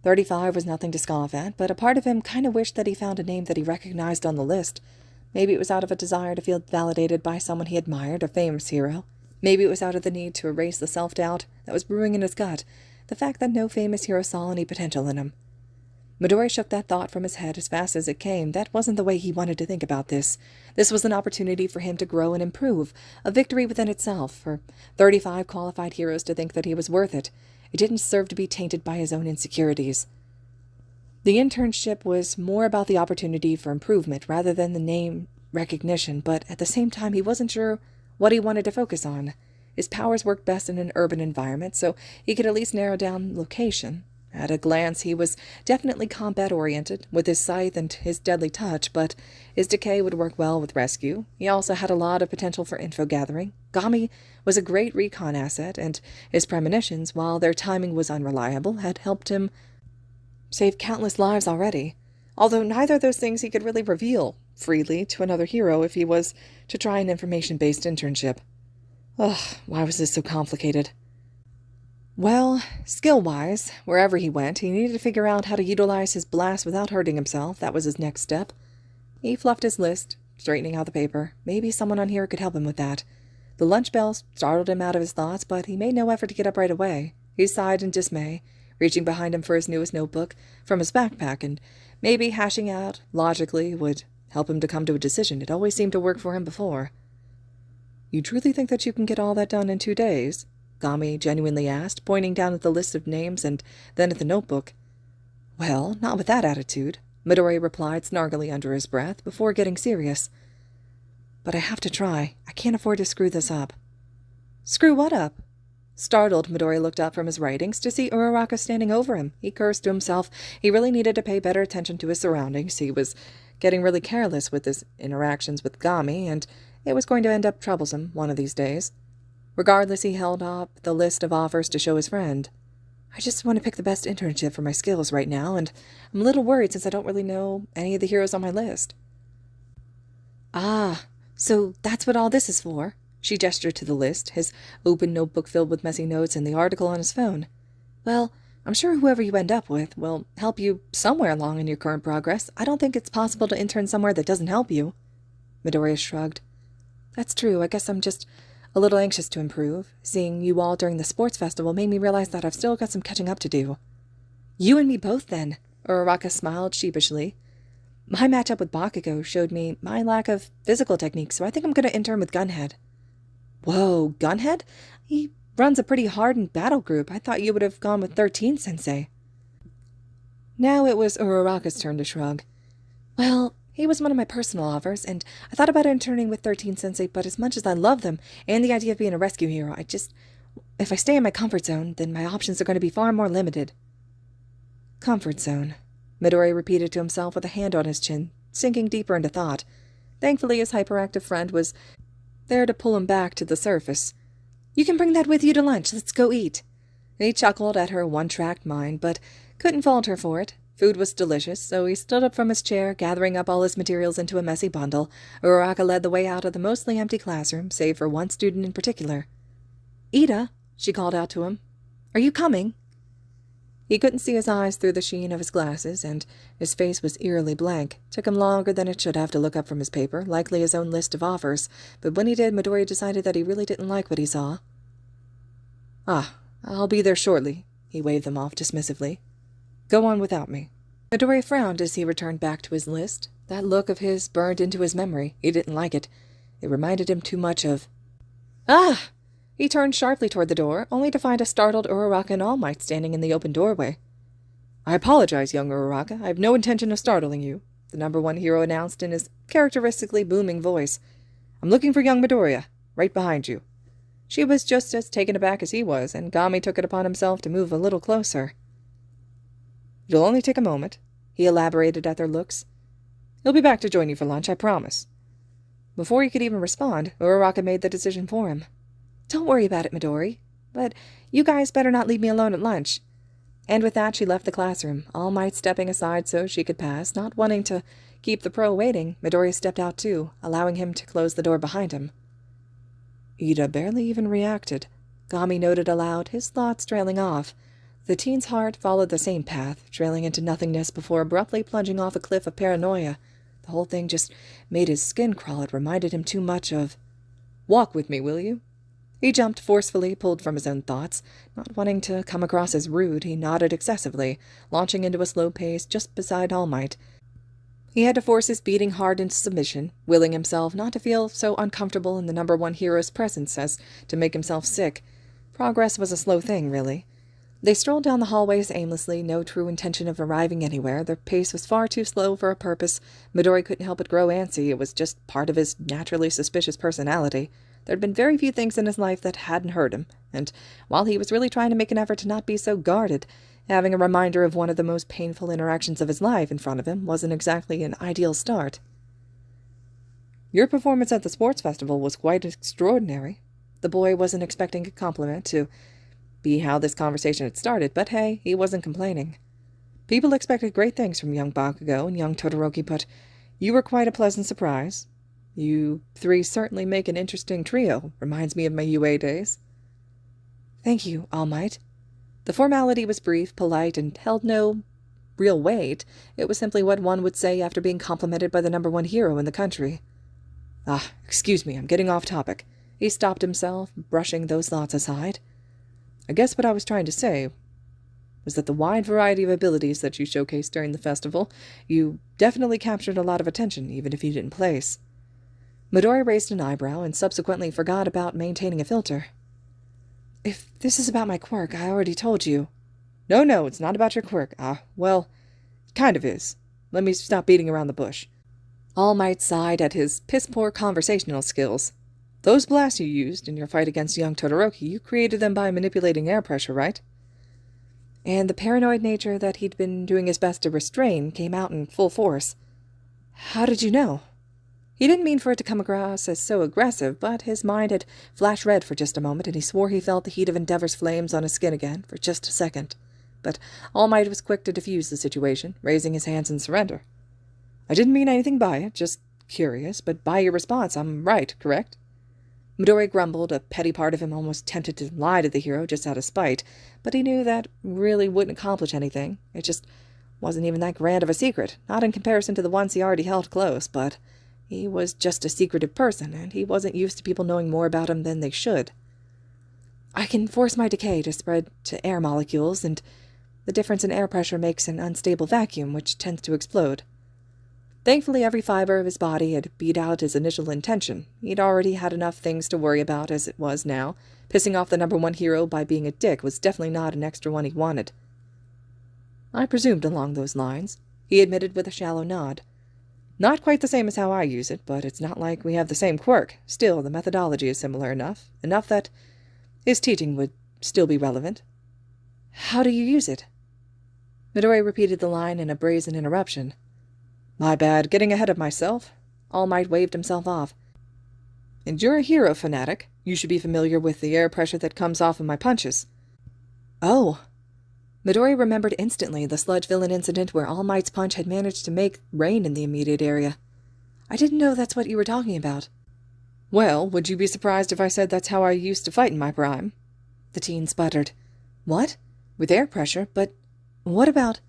35 was nothing to scoff at, but a part of him kind of wished that he found a name that he recognized on the list. Maybe it was out of a desire to feel validated by someone he admired, a famous hero. Maybe it was out of the need to erase the self-doubt that was brewing in his gut, the fact that no famous hero saw any potential in him. Midori shook that thought from his head as fast as it came. That wasn't the way he wanted to think about this. This was an opportunity for him to grow and improve, a victory within itself, for 35 qualified heroes to think that he was worth it. It didn't serve to be tainted by his own insecurities. The internship was more about the opportunity for improvement rather than the name recognition, but at the same time he wasn't sure what he wanted to focus on. His powers worked best in an urban environment, so he could at least narrow down location. At a glance, he was definitely combat-oriented, with his scythe and his deadly touch, but his decay would work well with rescue. He also had a lot of potential for info-gathering. Gami was a great recon asset, and his premonitions, while their timing was unreliable, had helped him save countless lives already. Although neither of those things he could really reveal freely to another hero if he was to try an information-based internship. Ugh, why was this so complicated? Well, skill-wise, wherever he went, he needed to figure out how to utilize his blast without hurting himself. That was his next step. He fluffed his list, straightening out the paper. Maybe someone on here could help him with that. The lunch bell startled him out of his thoughts, but he made no effort to get up right away. He sighed in dismay, reaching behind him for his newest notebook from his backpack, and maybe hashing out logically would help him to come to a decision. It always seemed to work for him before. "You truly think that you can get all that done in 2 days?" Gami genuinely asked, pointing down at the list of names and then at the notebook. "Well, not with that attitude," Midori replied snarkily under his breath before getting serious. "But I have to try. I can't afford to screw this up." "Screw what up?" Startled, Midori looked up from his writings to see Uraraka standing over him. He cursed to himself. He really needed to pay better attention to his surroundings. He was getting really careless with his interactions with Gami, and it was going to end up troublesome one of these days. Regardless, he held up the list of offers to show his friend. "I just want to pick the best internship for my skills right now, and I'm a little worried since I don't really know any of the heroes on my list." "Ah, so that's what all this is for?" She gestured to the list, his open notebook filled with messy notes and the article on his phone. "Well, I'm sure whoever you end up with will help you somewhere along in your current progress. I don't think it's possible to intern somewhere that doesn't help you." Midoriya shrugged. "That's true. I guess I'm just a little anxious to improve. Seeing you all during the sports festival made me realize that I've still got some catching up to do." "You and me both, then," Uraraka smiled sheepishly. "My matchup with Bakugo showed me my lack of physical technique, so I think I'm going to intern with Gunhead." "Whoa, Gunhead? He runs a pretty hardened battle group. I thought you would have gone with 13 Sensei." Now it was Uraraka's turn to shrug. "Well, he was one of my personal offers, and I thought about interning with 13 Sensei, but as much as I love them and the idea of being a rescue hero, if I stay in my comfort zone, then my options are going to be far more limited." "Comfort zone," Midori repeated to himself with a hand on his chin, sinking deeper into thought. Thankfully, his hyperactive friend was there to pull him back to the surface. "You can bring that with you to lunch. Let's go eat." He chuckled at her one-tracked mind, but couldn't fault her for it. Food was delicious, so he stood up from his chair, gathering up all his materials into a messy bundle. Uraraka led the way out of the mostly empty classroom, save for one student in particular. "Ida," she called out to him. "Are you coming?" He couldn't see his eyes through the sheen of his glasses, and his face was eerily blank. It took him longer than it should have to look up from his paper, likely his own list of offers, but when he did, Midori decided that he really didn't like what he saw. "Ah, I'll be there shortly," he waved them off dismissively. "Go on without me." Midori frowned as he returned back to his list. That look of his burned into his memory. He didn't like it. It reminded him too much of... Ah! He turned sharply toward the door, only to find a startled Uraraka and All Might standing in the open doorway. "I apologize, young Uraraka. I have no intention of startling you," the number one hero announced in his characteristically booming voice. "I'm looking for young Midoriya, right behind you." She was just as taken aback as he was, and Gami took it upon himself to move a little closer. "It'll only take a moment," he elaborated at their looks. "He'll be back to join you for lunch, I promise." Before he could even respond, Uraraka made the decision for him. "Don't worry about it, Midori. But you guys better not leave me alone at lunch." And with that, she left the classroom, All Might stepping aside so she could pass. Not wanting to keep the pro waiting, Midori stepped out too, allowing him to close the door behind him. Ida barely even reacted. Gami noted aloud, his thoughts trailing off. The teen's heart followed the same path, trailing into nothingness before abruptly plunging off a cliff of paranoia. The whole thing just made his skin crawl. It reminded him too much of... "Walk with me, will you?" He jumped forcefully, pulled from his own thoughts. Not wanting to come across as rude, he nodded excessively, launching into a slow pace just beside All Might. He had to force his beating heart into submission, willing himself not to feel so uncomfortable in the number one hero's presence as to make himself sick. Progress was a slow thing, really. They strolled down the hallways aimlessly, no true intention of arriving anywhere. Their pace was far too slow for a purpose. Midori couldn't help but grow antsy. It was just part of his naturally suspicious personality. There had been very few things in his life that hadn't hurt him, and while he was really trying to make an effort to not be so guarded, having a reminder of one of the most painful interactions of his life in front of him wasn't exactly an ideal start. "Your performance at the sports festival was quite extraordinary." The boy wasn't expecting a compliment to be how this conversation had started, but hey, he wasn't complaining. People expected great things from young Bakugo and young Todoroki, but you were quite a pleasant surprise. You three certainly make an interesting trio. Reminds me of my UA days. "Thank you, All Might." The formality was brief, polite, and held no real weight. It was simply what one would say after being complimented by the number one hero in the country. Excuse me, I'm getting off topic." He stopped himself, brushing those thoughts aside. "I guess what I was trying to say was that the wide variety of abilities that you showcased during the festival, you definitely captured a lot of attention, even if you didn't place." Midori raised an eyebrow and subsequently forgot about maintaining a filter. "If this is about my quirk, I already told you." No, it's not about your quirk. Well, it kind of is. Let me stop beating around the bush." All Might sighed at his piss-poor conversational skills. "Those blasts you used in your fight against young Todoroki, you created them by manipulating air pressure, right?" And the paranoid nature that he'd been doing his best to restrain came out in full force. "How did you know?" He didn't mean for it to come across as so aggressive, but his mind had flashed red for just a moment, and he swore he felt the heat of Endeavor's flames on his skin again for just a second. But All Might was quick to defuse the situation, raising his hands in surrender. "I didn't mean anything by it, just curious, but by your response, I'm right, correct?" Midori grumbled, a petty part of him almost tempted to lie to the hero just out of spite, but he knew that really wouldn't accomplish anything. It just wasn't even that grand of a secret, not in comparison to the ones he already held close, but he was just a secretive person, and he wasn't used to people knowing more about him than they should. "I can force my decay to spread to air molecules, and the difference in air pressure makes an unstable vacuum, which tends to explode." Thankfully, every fiber of his body had beat out his initial intention. He'd already had enough things to worry about as it was now. Pissing off the number one hero by being a dick was definitely not an extra one he wanted. "I presumed along those lines," he admitted with a shallow nod. "Not quite the same as how I use it, but it's not like we have the same quirk. Still, the methodology is similar enough that his teaching would still be relevant." "How do you use it?" Midori repeated the line in a brazen interruption. "My bad, getting ahead of myself." All Might waved himself off. "And you're a hero fanatic. You should be familiar with the air pressure that comes off of my punches." "Oh." Midori remembered instantly the sludge villain incident where All Might's punch had managed to make rain in the immediate area. "I didn't know that's what you were talking about." "Well, would you be surprised if I said that's how I used to fight in my prime?" The teen sputtered. "What? With air pressure? But what about—"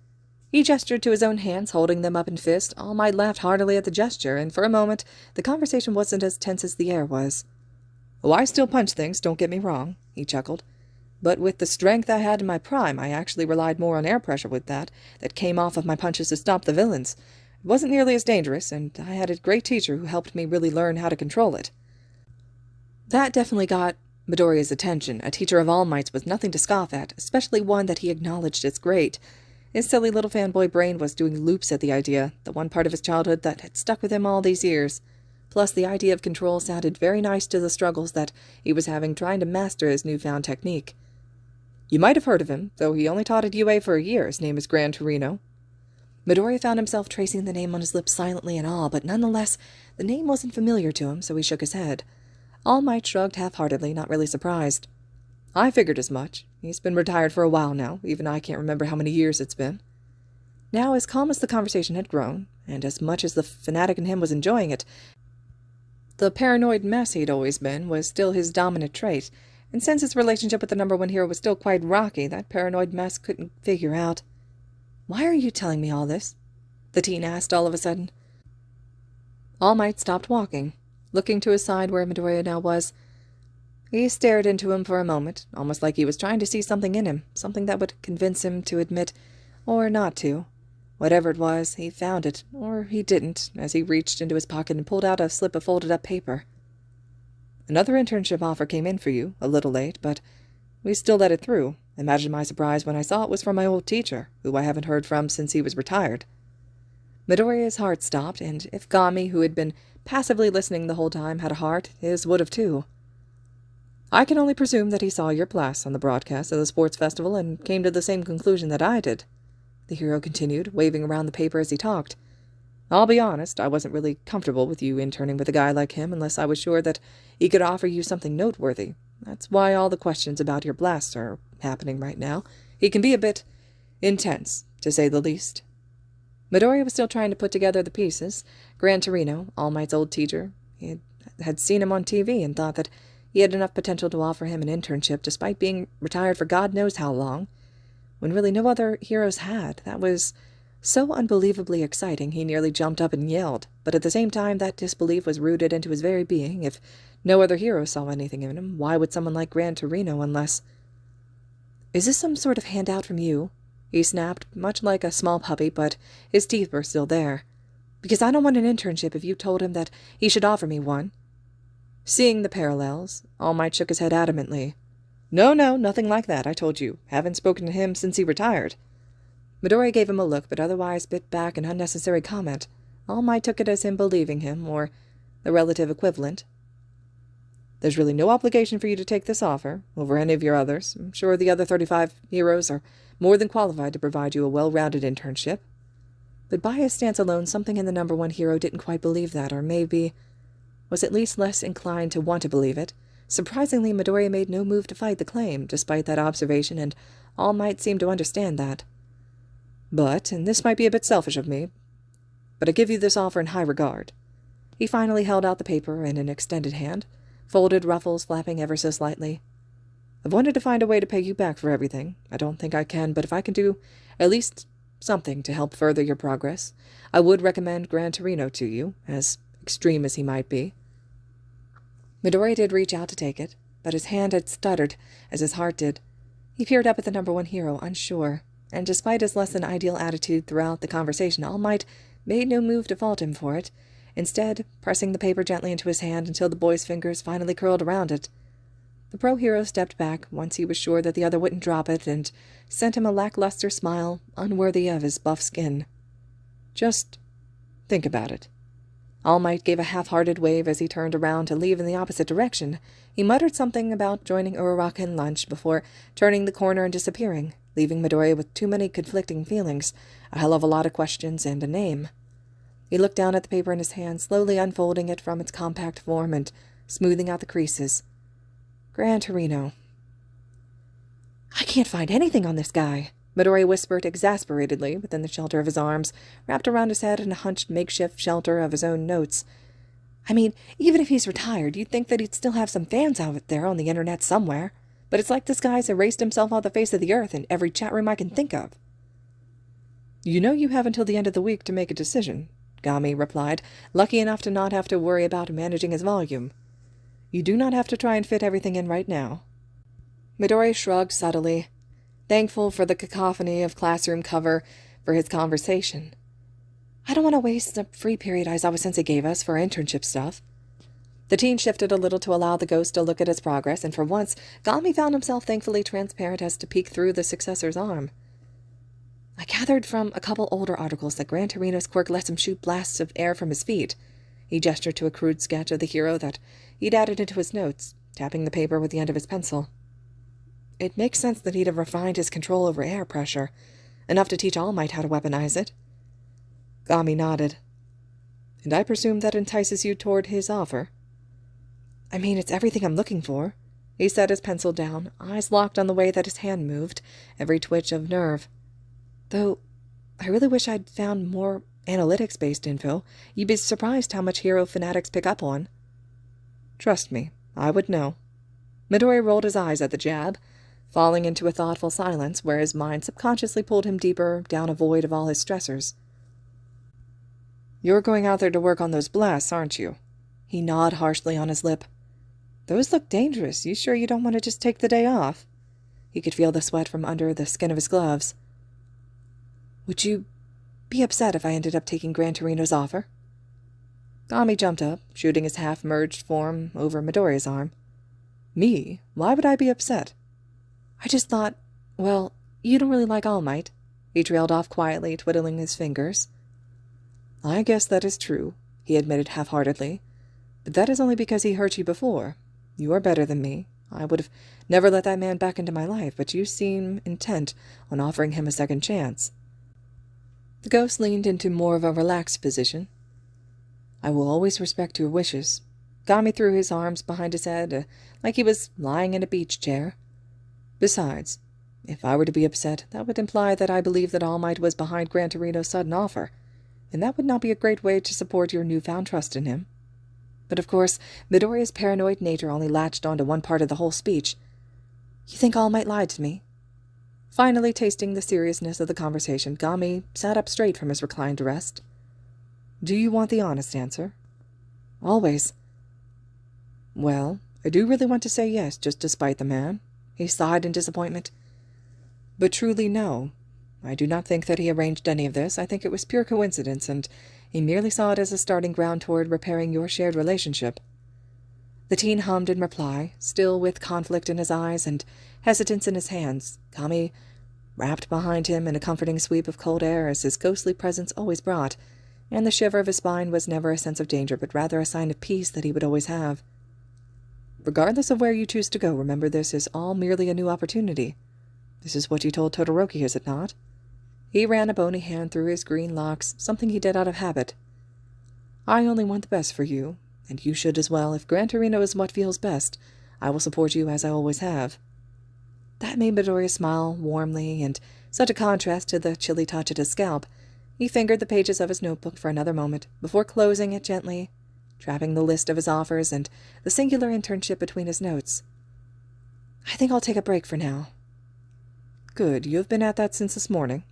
He gestured to his own hands, holding them up in fist. All Might laughed heartily at the gesture, and for a moment the conversation wasn't as tense as the air was. "Oh, I still punch things, don't get me wrong," he chuckled. But with the strength I had in my prime, I actually relied more on air pressure with that came off of my punches to stop the villains. It wasn't nearly as dangerous, and I had a great teacher who helped me really learn how to control it. That definitely got Midoriya's attention. A teacher of All Might's was nothing to scoff at, especially one that he acknowledged as great. His silly little fanboy brain was doing loops at the idea, the one part of his childhood that had stuck with him all these years. Plus, the idea of control sounded very nice to the struggles that he was having trying to master his newfound technique. You might have heard of him, though he only taught at UA for a year. His name is Gran Torino. Midoriya found himself tracing the name on his lips silently in awe, but nonetheless, the name wasn't familiar to him, so he shook his head. All Might shrugged half-heartedly, not really surprised. I figured as much. He's been retired for a while now. Even I can't remember how many years it's been. Now, as calm as the conversation had grown, and as much as the fanatic in him was enjoying it, the paranoid mess he'd always been was still his dominant trait, and since his relationship with the #1 hero was still quite rocky, that paranoid mess couldn't figure out. "Why are you telling me all this?" the teen asked all of a sudden. All Might stopped walking, looking to his side where Midoriya now was. He stared into him for a moment, almost like he was trying to see something in him, something that would convince him to admit, or not to. Whatever it was, he found it, or he didn't, as he reached into his pocket and pulled out a slip of folded-up paper. "Another internship offer came in for you, a little late, but we still let it through. Imagine my surprise when I saw it was from my old teacher, who I haven't heard from since he was retired." Midoriya's heart stopped, and if Gami, who had been passively listening the whole time, had a heart, his would have too. "I can only presume that he saw your class on the broadcast of the sports festival and came to the same conclusion that I did," the hero continued, waving around the paper as he talked. "I'll be honest, I wasn't really comfortable with you interning with a guy like him unless I was sure that he could offer you something noteworthy. That's why all the questions about your blast are happening right now. He can be a bit intense, to say the least." Midoriya was still trying to put together the pieces. Gran Torino, All Might's old teacher, he had seen him on TV and thought that he had enough potential to offer him an internship despite being retired for God knows how long, when really no other heroes had. That was so unbelievably exciting he nearly jumped up and yelled, but at the same time that disbelief was rooted into his very being. If no other hero saw anything in him, why would someone like Gran Torino unless— "Is this some sort of handout from you?" he snapped, much like a small puppy, but his teeth were still there. "Because I don't want an internship if you told him that he should offer me one." Seeing the parallels, All Might shook his head adamantly. No, nothing like that, I told you. Haven't spoken to him since he retired." Midoriya gave him a look, but otherwise bit back an unnecessary comment. All Might took it as him believing him, or the relative equivalent. "There's really no obligation for you to take this offer over any of your others. I'm sure the other 35 heroes are more than qualified to provide you a well-rounded internship." But by his stance alone, something in the #1 hero didn't quite believe that, or maybe was at least less inclined to want to believe it. Surprisingly, Midoriya made no move to fight the claim, despite that observation, and All Might seemed to understand that. "But, and this might be a bit selfish of me, but I give you this offer in high regard." He finally held out the paper in an extended hand, folded ruffles flapping ever so slightly. "I've wanted to find a way to pay you back for everything. I don't think I can, but if I can do at least something to help further your progress, I would recommend Gran Torino to you, as extreme as he might be." Midoriya did reach out to take it, but his hand had stuttered, as his heart did. He peered up at the #1 hero, unsure, and despite his less-than-ideal attitude throughout the conversation, All Might made no move to fault him for it, instead pressing the paper gently into his hand until the boy's fingers finally curled around it. The pro-hero stepped back once he was sure that the other wouldn't drop it, and sent him a lackluster smile unworthy of his buff skin. "Just think about it." All Might gave a half-hearted wave as he turned around to leave in the opposite direction. He muttered something about joining Uraraka in lunch before turning the corner and disappearing, leaving Midoriya with too many conflicting feelings, a hell of a lot of questions, and a name. He looked down at the paper in his hand, slowly unfolding it from its compact form and smoothing out the creases. Gran Torino. "I can't find anything on this guy," Midoriya whispered exasperatedly within the shelter of his arms, wrapped around his head in a hunched makeshift shelter of his own notes. "I mean, even if he's retired, you'd think that he'd still have some fans out there on the internet somewhere. But it's like this guy's erased himself off the face of the earth in every chat room I can think of." "You know you have until the end of the week to make a decision," Gami replied, lucky enough to not have to worry about managing his volume. "You do not have to try and fit everything in right now." Midori shrugged subtly, thankful for the cacophony of classroom cover for his conversation. I don't want to waste the free period Aizawa-sensei gave us for our internship stuff. The teen shifted a little to allow the ghost to look at his progress, and for once, Gami found himself thankfully transparent as to peek through the successor's arm. I gathered from a couple older articles that Gran Torino's quirk lets him shoot blasts of air from his feet. He gestured to a crude sketch of the hero that he'd added into his notes, tapping the paper with the end of his pencil. It makes sense that he'd have refined his control over air pressure, enough to teach All Might how to weaponize it. Gami nodded. And I presume that entices you toward his offer? I mean, it's everything I'm looking for. He set his pencil down, eyes locked on the way that his hand moved, every twitch of nerve. Though, I really wish I'd found more analytics-based info. You'd be surprised how much hero fanatics pick up on. Trust me, I would know. Midori rolled his eyes at the jab, falling into a thoughtful silence where his mind subconsciously pulled him deeper down a void of all his stressors. You're going out there to work on those blasts, aren't you? He gnawed harshly on his lip. Those look dangerous. You sure you don't want to just take the day off? He could feel the sweat from under the skin of his gloves. Would you be upset if I ended up taking Gran Torino's offer? Gami jumped up, shooting his half-merged form over Midori's arm. Me? Why would I be upset? I just thought, well, you don't really like All Might. He trailed off quietly, twiddling his fingers. I guess that is true, he admitted half-heartedly. But that is only because he hurt you before. You are better than me. I would have never let that man back into my life, but you seem intent on offering him a second chance. The ghost leaned into more of a relaxed position. I will always respect your wishes. Gami threw his arms behind his head, like he was lying in a beach chair. Besides, if I were to be upset, that would imply that I believe that All Might was behind Gran Torino's sudden offer, and that would not be a great way to support your newfound trust in him. But of course, Midoriya's paranoid nature only latched onto one part of the whole speech. You think All Might lied to me? Finally tasting the seriousness of the conversation, Gami sat up straight from his reclined rest. Do you want the honest answer? Always. Well, I do really want to say yes, just to spite the man. He sighed in disappointment. But truly no. I do not think that he arranged any of this. I think it was pure coincidence, and he merely saw it as a starting ground toward repairing your shared relationship. The teen hummed in reply, still with conflict in his eyes and hesitance in his hands. Gami wrapped behind him in a comforting sweep of cold air as his ghostly presence always brought, and the shiver of his spine was never a sense of danger, but rather a sign of peace that he would always have. Regardless of where you choose to go, remember this is all merely a new opportunity. This is what you told Todoroki, is it not? He ran a bony hand through his green locks, something he did out of habit. I only want the best for you, and you should as well. If Gran Torino is what feels best, I will support you as I always have. That made Midoriya smile warmly, and such a contrast to the chilly touch at his scalp. He fingered the pages of his notebook for another moment, before closing it gently, trapping the list of his offers and the singular internship between his notes. I think I'll take a break for now. Good, you have been at that since this morning.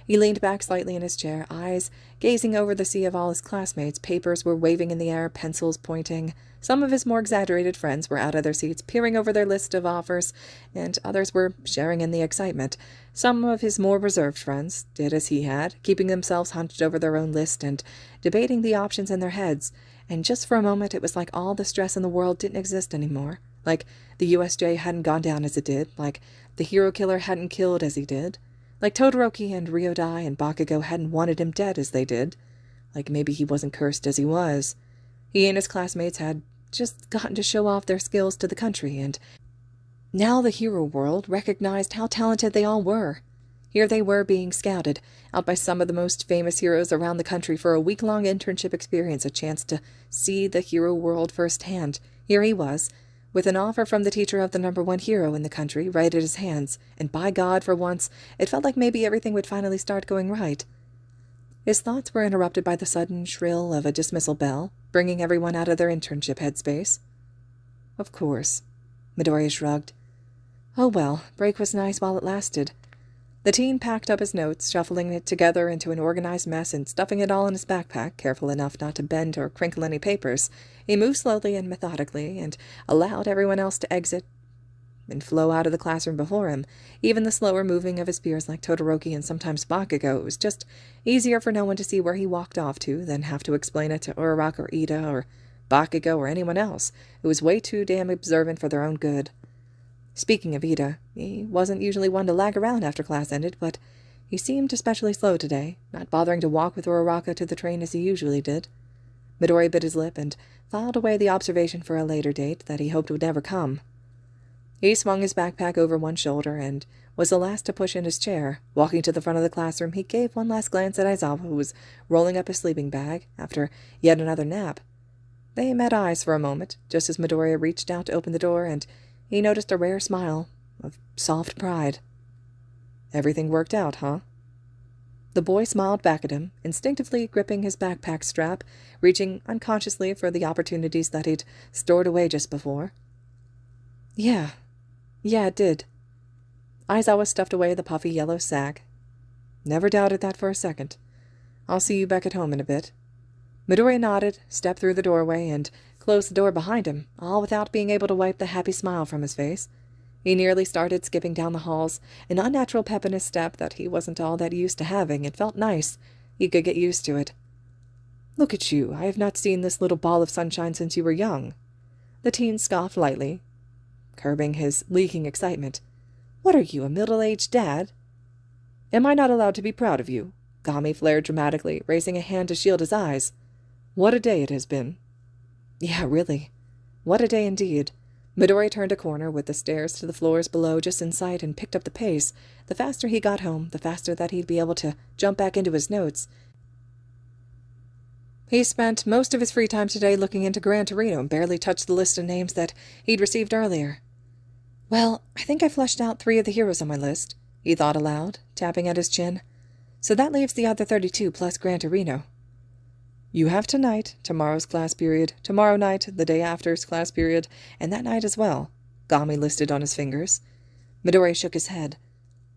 He leaned back slightly in his chair, eyes gazing over the sea of all his classmates. Papers were waving in the air, pencils pointing. Some of his more exaggerated friends were out of their seats, peering over their list of offers, and others were sharing in the excitement. Some of his more reserved friends did as he had, keeping themselves hunched over their own list and debating the options in their heads. And just for a moment it was like all the stress in the world didn't exist anymore. Like the USJ hadn't gone down as it did, like the hero killer hadn't killed as he did. Like Todoroki and Ryodai and Bakugo hadn't wanted him dead as they did. Like maybe he wasn't cursed as he was. He and his classmates had just gotten to show off their skills to the country, and now the hero world recognized how talented they all were. Here they were being scouted out by some of the most famous heroes around the country for a week-long internship experience, a chance to see the hero world firsthand. Here he was, with an offer from the teacher of the #1 hero in the country right at his hands, and by God, for once, it felt like maybe everything would finally start going right. His thoughts were interrupted by the sudden shrill of a dismissal bell, bringing everyone out of their internship headspace. Of course. Midoriya shrugged. Oh well, break was nice while it lasted. The teen packed up his notes, shuffling it together into an organized mess and stuffing it all in his backpack, careful enough not to bend or crinkle any papers. He moved slowly and methodically, and allowed everyone else to exit and flow out of the classroom before him, even the slower moving of his peers like Todoroki and sometimes Bakugo. It was just easier for no one to see where he walked off to than have to explain it to Uraraka or Ida or Bakugo or anyone else who was way too damn observant for their own good. Speaking of Ida, he wasn't usually one to lag around after class ended, but he seemed especially slow today, not bothering to walk with Uraraka to the train as he usually did. Midori bit his lip and filed away the observation for a later date that he hoped would never come. He swung his backpack over one shoulder and was the last to push in his chair. Walking to the front of the classroom, he gave one last glance at Aizawa, who was rolling up his sleeping bag after yet another nap. They met eyes for a moment, just as Midoriya reached out to open the door, and he noticed a rare smile of soft pride. "Everything worked out, huh?" The boy smiled back at him, instinctively gripping his backpack strap, reaching unconsciously for the opportunities that he'd stored away just before. Yeah, it did." Aizawa stuffed away the puffy yellow sack. "Never doubted that for a second. I'll see you back at home in a bit." Midoriya nodded, stepped through the doorway, and closed the door behind him, all without being able to wipe the happy smile from his face. He nearly started skipping down the halls, an unnatural pep in his step that he wasn't all that used to having. It felt nice. He could get used to it. "Look at you. I have not seen this little ball of sunshine since you were young." The teen scoffed lightly, curbing his leaking excitement. "What are you, a middle-aged dad?" "Am I not allowed to be proud of you?" Gami flared dramatically, raising a hand to shield his eyes. "What a day it has been." Yeah, really. What a day indeed. Midori turned a corner with the stairs to the floors below just in sight and picked up the pace. The faster he got home, the faster that he'd be able to jump back into his notes. He spent most of his free time today looking into Gran Torino and barely touched the list of names that he'd received earlier. "Well, I think I fleshed out 3 of the heroes on my list," he thought aloud, tapping at his chin. "So that leaves the other 32 plus Gran Torino." "You have tonight, tomorrow's class period, tomorrow night, the day after's class period, and that night as well," Gami listed on his fingers. Midori shook his head.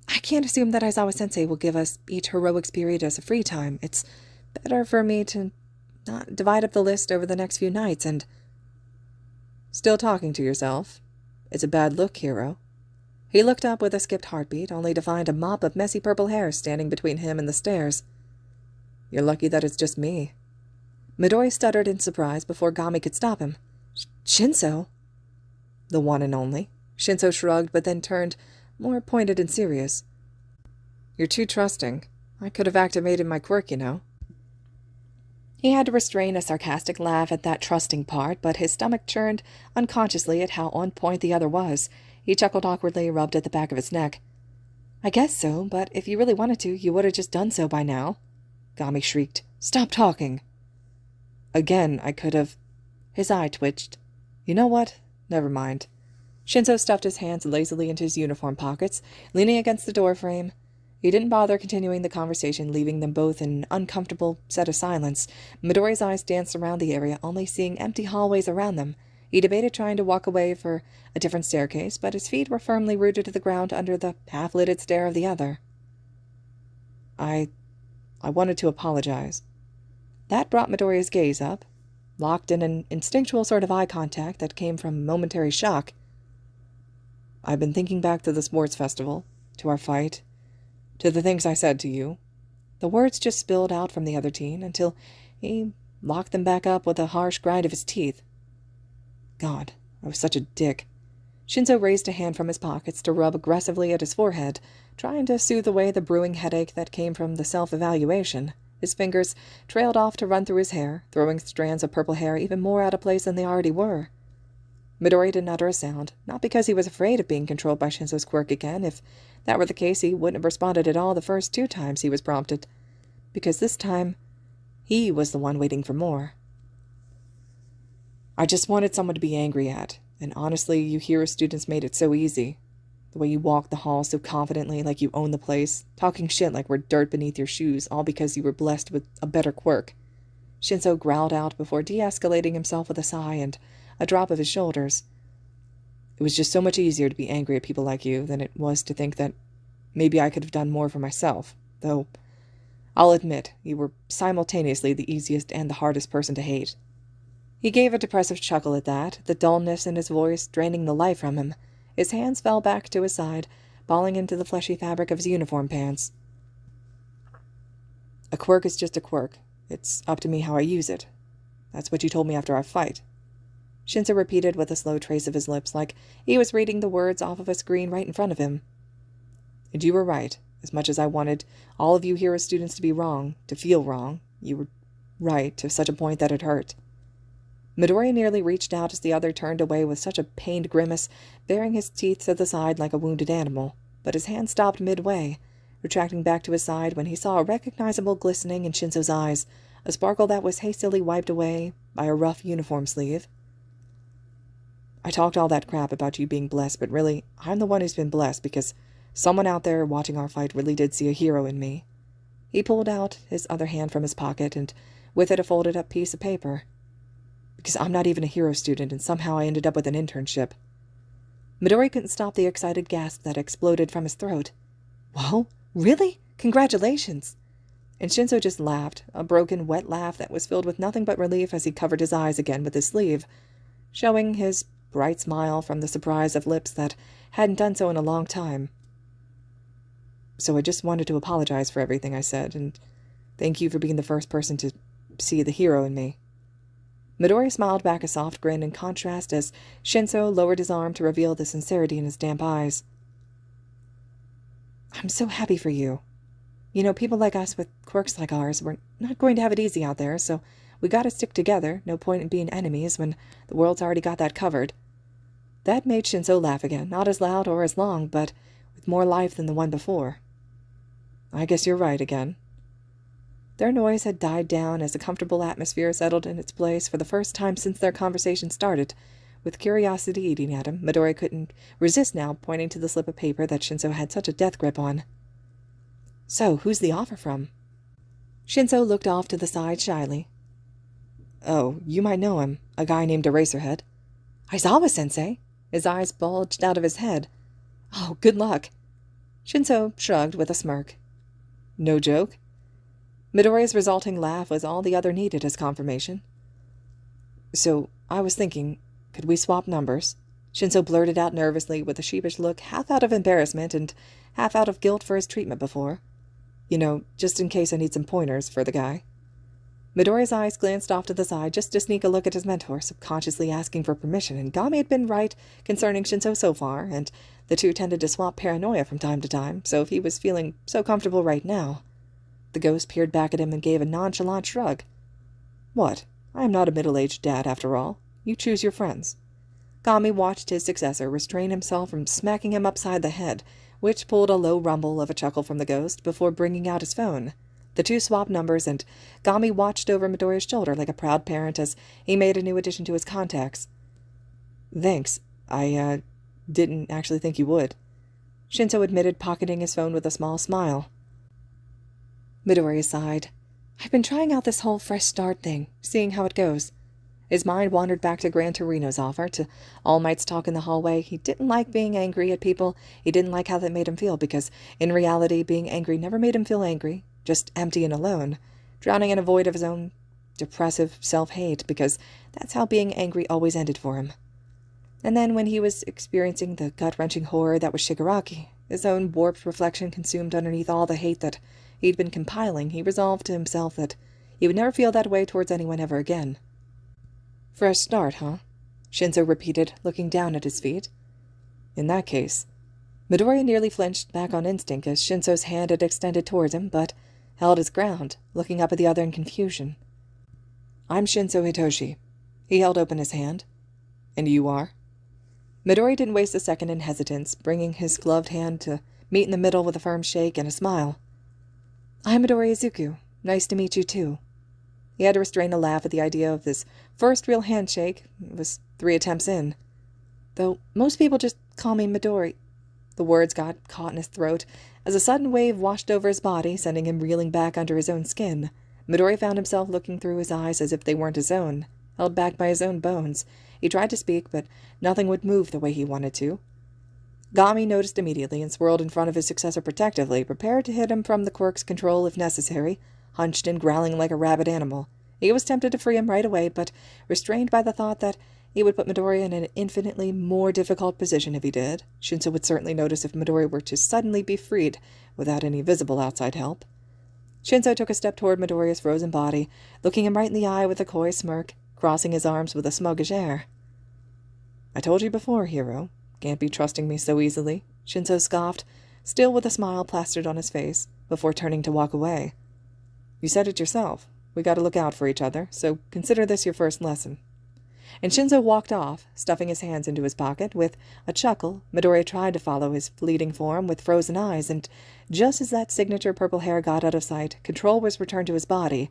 "I can't assume that Aizawa-sensei will give us each heroics period as a free time. It's better for me to not divide up the list over the next few nights and—" "Still talking to yourself? It's a bad look, hero." He looked up with a skipped heartbeat, only to find a mop of messy purple hair standing between him and the stairs. "You're lucky that it's just me." Midori stuttered in surprise before Gami could stop him. "Shinso?" "The one and only." Shinso shrugged, but then turned more pointed and serious. "You're too trusting. I could have activated my quirk, you know." He had to restrain a sarcastic laugh at that trusting part, but his stomach churned unconsciously at how on point the other was. He chuckled awkwardly, rubbed at the back of his neck. "I guess so, but if you really wanted to, you would have just done so by now." Gami shrieked. "Stop talking!" "Again, I could have—" His eye twitched. "You know what? Never mind." Shinso stuffed his hands lazily into his uniform pockets, leaning against the door frame. He didn't bother continuing the conversation, leaving them both in an uncomfortable set of silence. Midori's eyes danced around the area, only seeing empty hallways around them. He debated trying to walk away for a different staircase, but his feet were firmly rooted to the ground under the half-lidded stare of the other. I wanted to apologize." That brought Midoriya's gaze up, locked in an instinctual sort of eye contact that came from momentary shock. "I've been thinking back to the sports festival, to our fight, to the things I said to you." The words just spilled out from the other teen until he locked them back up with a harsh grind of his teeth. "God, I was such a dick." Shinso raised a hand from his pockets to rub aggressively at his forehead, trying to soothe away the brewing headache that came from the self-evaluation. His fingers trailed off to run through his hair, throwing strands of purple hair even more out of place than they already were. Midori didn't utter a sound, not because he was afraid of being controlled by Shinso's quirk again. If that were the case, he wouldn't have responded at all the first 2 times he was prompted, because this time he was the one waiting for more. "I just wanted someone to be angry at, and honestly, you hero students made it so easy. The way you walk the halls so confidently, like you own the place, talking shit like we're dirt beneath your shoes, all because you were blessed with a better quirk." Shinso growled out before de-escalating himself with a sigh and a drop of his shoulders. "It was just so much easier to be angry at people like you than it was to think that maybe I could have done more for myself, though I'll admit you were simultaneously the easiest and the hardest person to hate." He gave a depressive chuckle at that, the dullness in his voice draining the life from him. His hands fell back to his side, balling into the fleshy fabric of his uniform pants. A quirk is just a quirk. It's up to me how I use it. That's what you told me after our fight. Shinzo repeated with a slow trace of his lips, like he was reading the words off of a screen right in front of him. And you were right. As much as I wanted all of you hero students to be wrong, to feel wrong, you were right to such a point that it hurt. Midori nearly reached out as the other turned away with such a pained grimace, baring his teeth to the side like a wounded animal, but his hand stopped midway, retracting back to his side when he saw a recognizable glistening in Shinzo's eyes, a sparkle that was hastily wiped away by a rough uniform sleeve. I talked all that crap about you being blessed, but really, I'm the one who's been blessed because someone out there watching our fight really did see a hero in me. He pulled out his other hand from his pocket, and with it a folded-up piece of paper. Because I'm not even a hero student, and somehow I ended up with an internship. Midori couldn't stop the excited gasp that exploded from his throat. Whoa, really? Congratulations! And Shinzo just laughed, a broken, wet laugh that was filled with nothing but relief as he covered his eyes again with his sleeve, showing his bright smile from the surprise of lips that hadn't done so in a long time. So I just wanted to apologize for everything I said, and thank you for being the first person to see the hero in me. Midori smiled back a soft grin in contrast as Shinzo lowered his arm to reveal the sincerity in his damp eyes. I'm so happy for you. You know, people like us with quirks like ours, we're not going to have it easy out there, so we gotta stick together. No point in being enemies when the world's already got that covered. That made Shinzo laugh again, not as loud or as long, but with more life than the one before. I guess you're right again. Their noise had died down as a comfortable atmosphere settled in its place for the first time since their conversation started. With curiosity eating at him, Midori couldn't resist now pointing to the slip of paper that Shinzo had such a death grip on. So, who's the offer from? Shinzo looked off to the side shyly. Oh, you might know him. A guy named Eraserhead. Aizawa-sensei? His eyes bulged out of his head. Oh, good luck. Shinzo shrugged with a smirk. No joke? Midori's resulting laugh was all the other needed as confirmation. So, I was thinking, could we swap numbers? Shinzo blurted out nervously with a sheepish look, half out of embarrassment and half out of guilt for his treatment before. You know, just in case I need some pointers for the guy. Midori's eyes glanced off to the side just to sneak a look at his mentor, subconsciously asking for permission, and Gami had been right concerning Shinzo so far, and the two tended to swap paranoia from time to time, so if he was feeling so comfortable right now. The ghost peered back at him and gave a nonchalant shrug. What? I am not a middle-aged dad, after all. You choose your friends. Gami watched his successor restrain himself from smacking him upside the head, which pulled a low rumble of a chuckle from the ghost before bringing out his phone. The two swapped numbers, and Gami watched over Midori's shoulder like a proud parent as he made a new addition to his contacts. Thanks. I, didn't actually think you would. Shinzo admitted, pocketing his phone with a small smile. Midori sighed. I've been trying out this whole fresh start thing, seeing how it goes. His mind wandered back to Gran Torino's offer, to All Might's talk in the hallway. He didn't like being angry at people. He didn't like how that made him feel, because in reality, being angry never made him feel angry, just empty and alone, drowning in a void of his own depressive self-hate, because that's how being angry always ended for him. And then when he was experiencing the gut-wrenching horror that was Shigaraki, his own warped reflection consumed underneath all the hate that he'd been compiling, he resolved to himself that he would never feel that way towards anyone ever again. Fresh start, huh? Shinzo repeated, looking down at his feet. In that case, Midori nearly flinched back on instinct as Shinzo's hand had extended towards him, but held his ground, looking up at the other in confusion. I'm Shinzo Hitoshi. He held open his hand. And you are? Midori didn't waste a second in hesitance, bringing his gloved hand to meet in the middle with a firm shake and a smile. I'm Midori Izuku. Nice to meet you, too. He had to restrain a laugh at the idea of this first real handshake. It was 3 attempts in. Though most people just call me Midori. The words got caught in his throat as a sudden wave washed over his body, sending him reeling back under his own skin. Midori found himself looking through his eyes as if they weren't his own, held back by his own bones. He tried to speak, but nothing would move the way he wanted to. Gami noticed immediately and swirled in front of his successor protectively, prepared to hit him from the quirk's control if necessary, hunched and growling like a rabid animal. He was tempted to free him right away, but restrained by the thought that He would put Midori in an infinitely more difficult position if he did. Shinso would certainly notice if Midori were to suddenly be freed without any visible outside help. Shinso took a step toward Midoriya's frozen body, looking him right in the eye with a coy smirk, crossing his arms with a smuggish air. "I told you before, hero. Can't be trusting me so easily," Shinso scoffed, still with a smile plastered on his face, before turning to walk away. "You said it yourself. We gotta look out for each other, so consider this your first lesson." And Shinso walked off, stuffing his hands into his pocket. With a chuckle, Midoriya tried to follow his fleeting form with frozen eyes, and just as that signature purple hair got out of sight, control was returned to his body.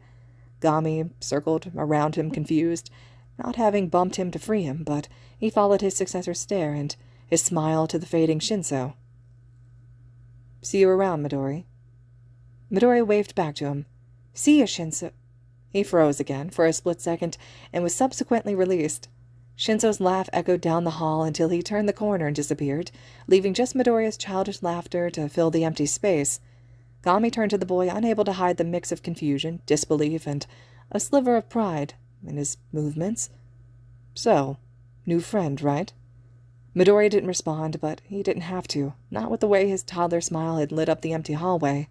Gami circled around him confused, not having bumped him to free him, but he followed his successor's stare and his smile to the fading Shinso. "See you around, Midori." Midori waved back to him. "See you, Shinso." He froze again for a split second and was subsequently released. Shinso's laugh echoed down the hall until he turned the corner and disappeared, leaving just Midoriya's childish laughter to fill the empty space. Gami turned to the boy, unable to hide the mix of confusion, disbelief, and a sliver of pride in his movements. "So, new friend, right?" Midoriya didn't respond, but he didn't have to, not with the way his toddler smile had lit up the empty hallway.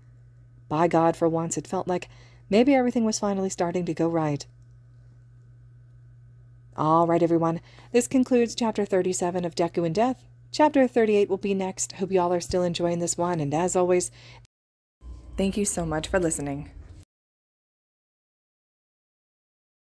By God, for once, it felt like maybe everything was finally starting to go right. All right, everyone. This concludes Chapter 37 of Deku and Death. Chapter 38 will be next. Hope you all are still enjoying this one, and as always, thank you so much for listening.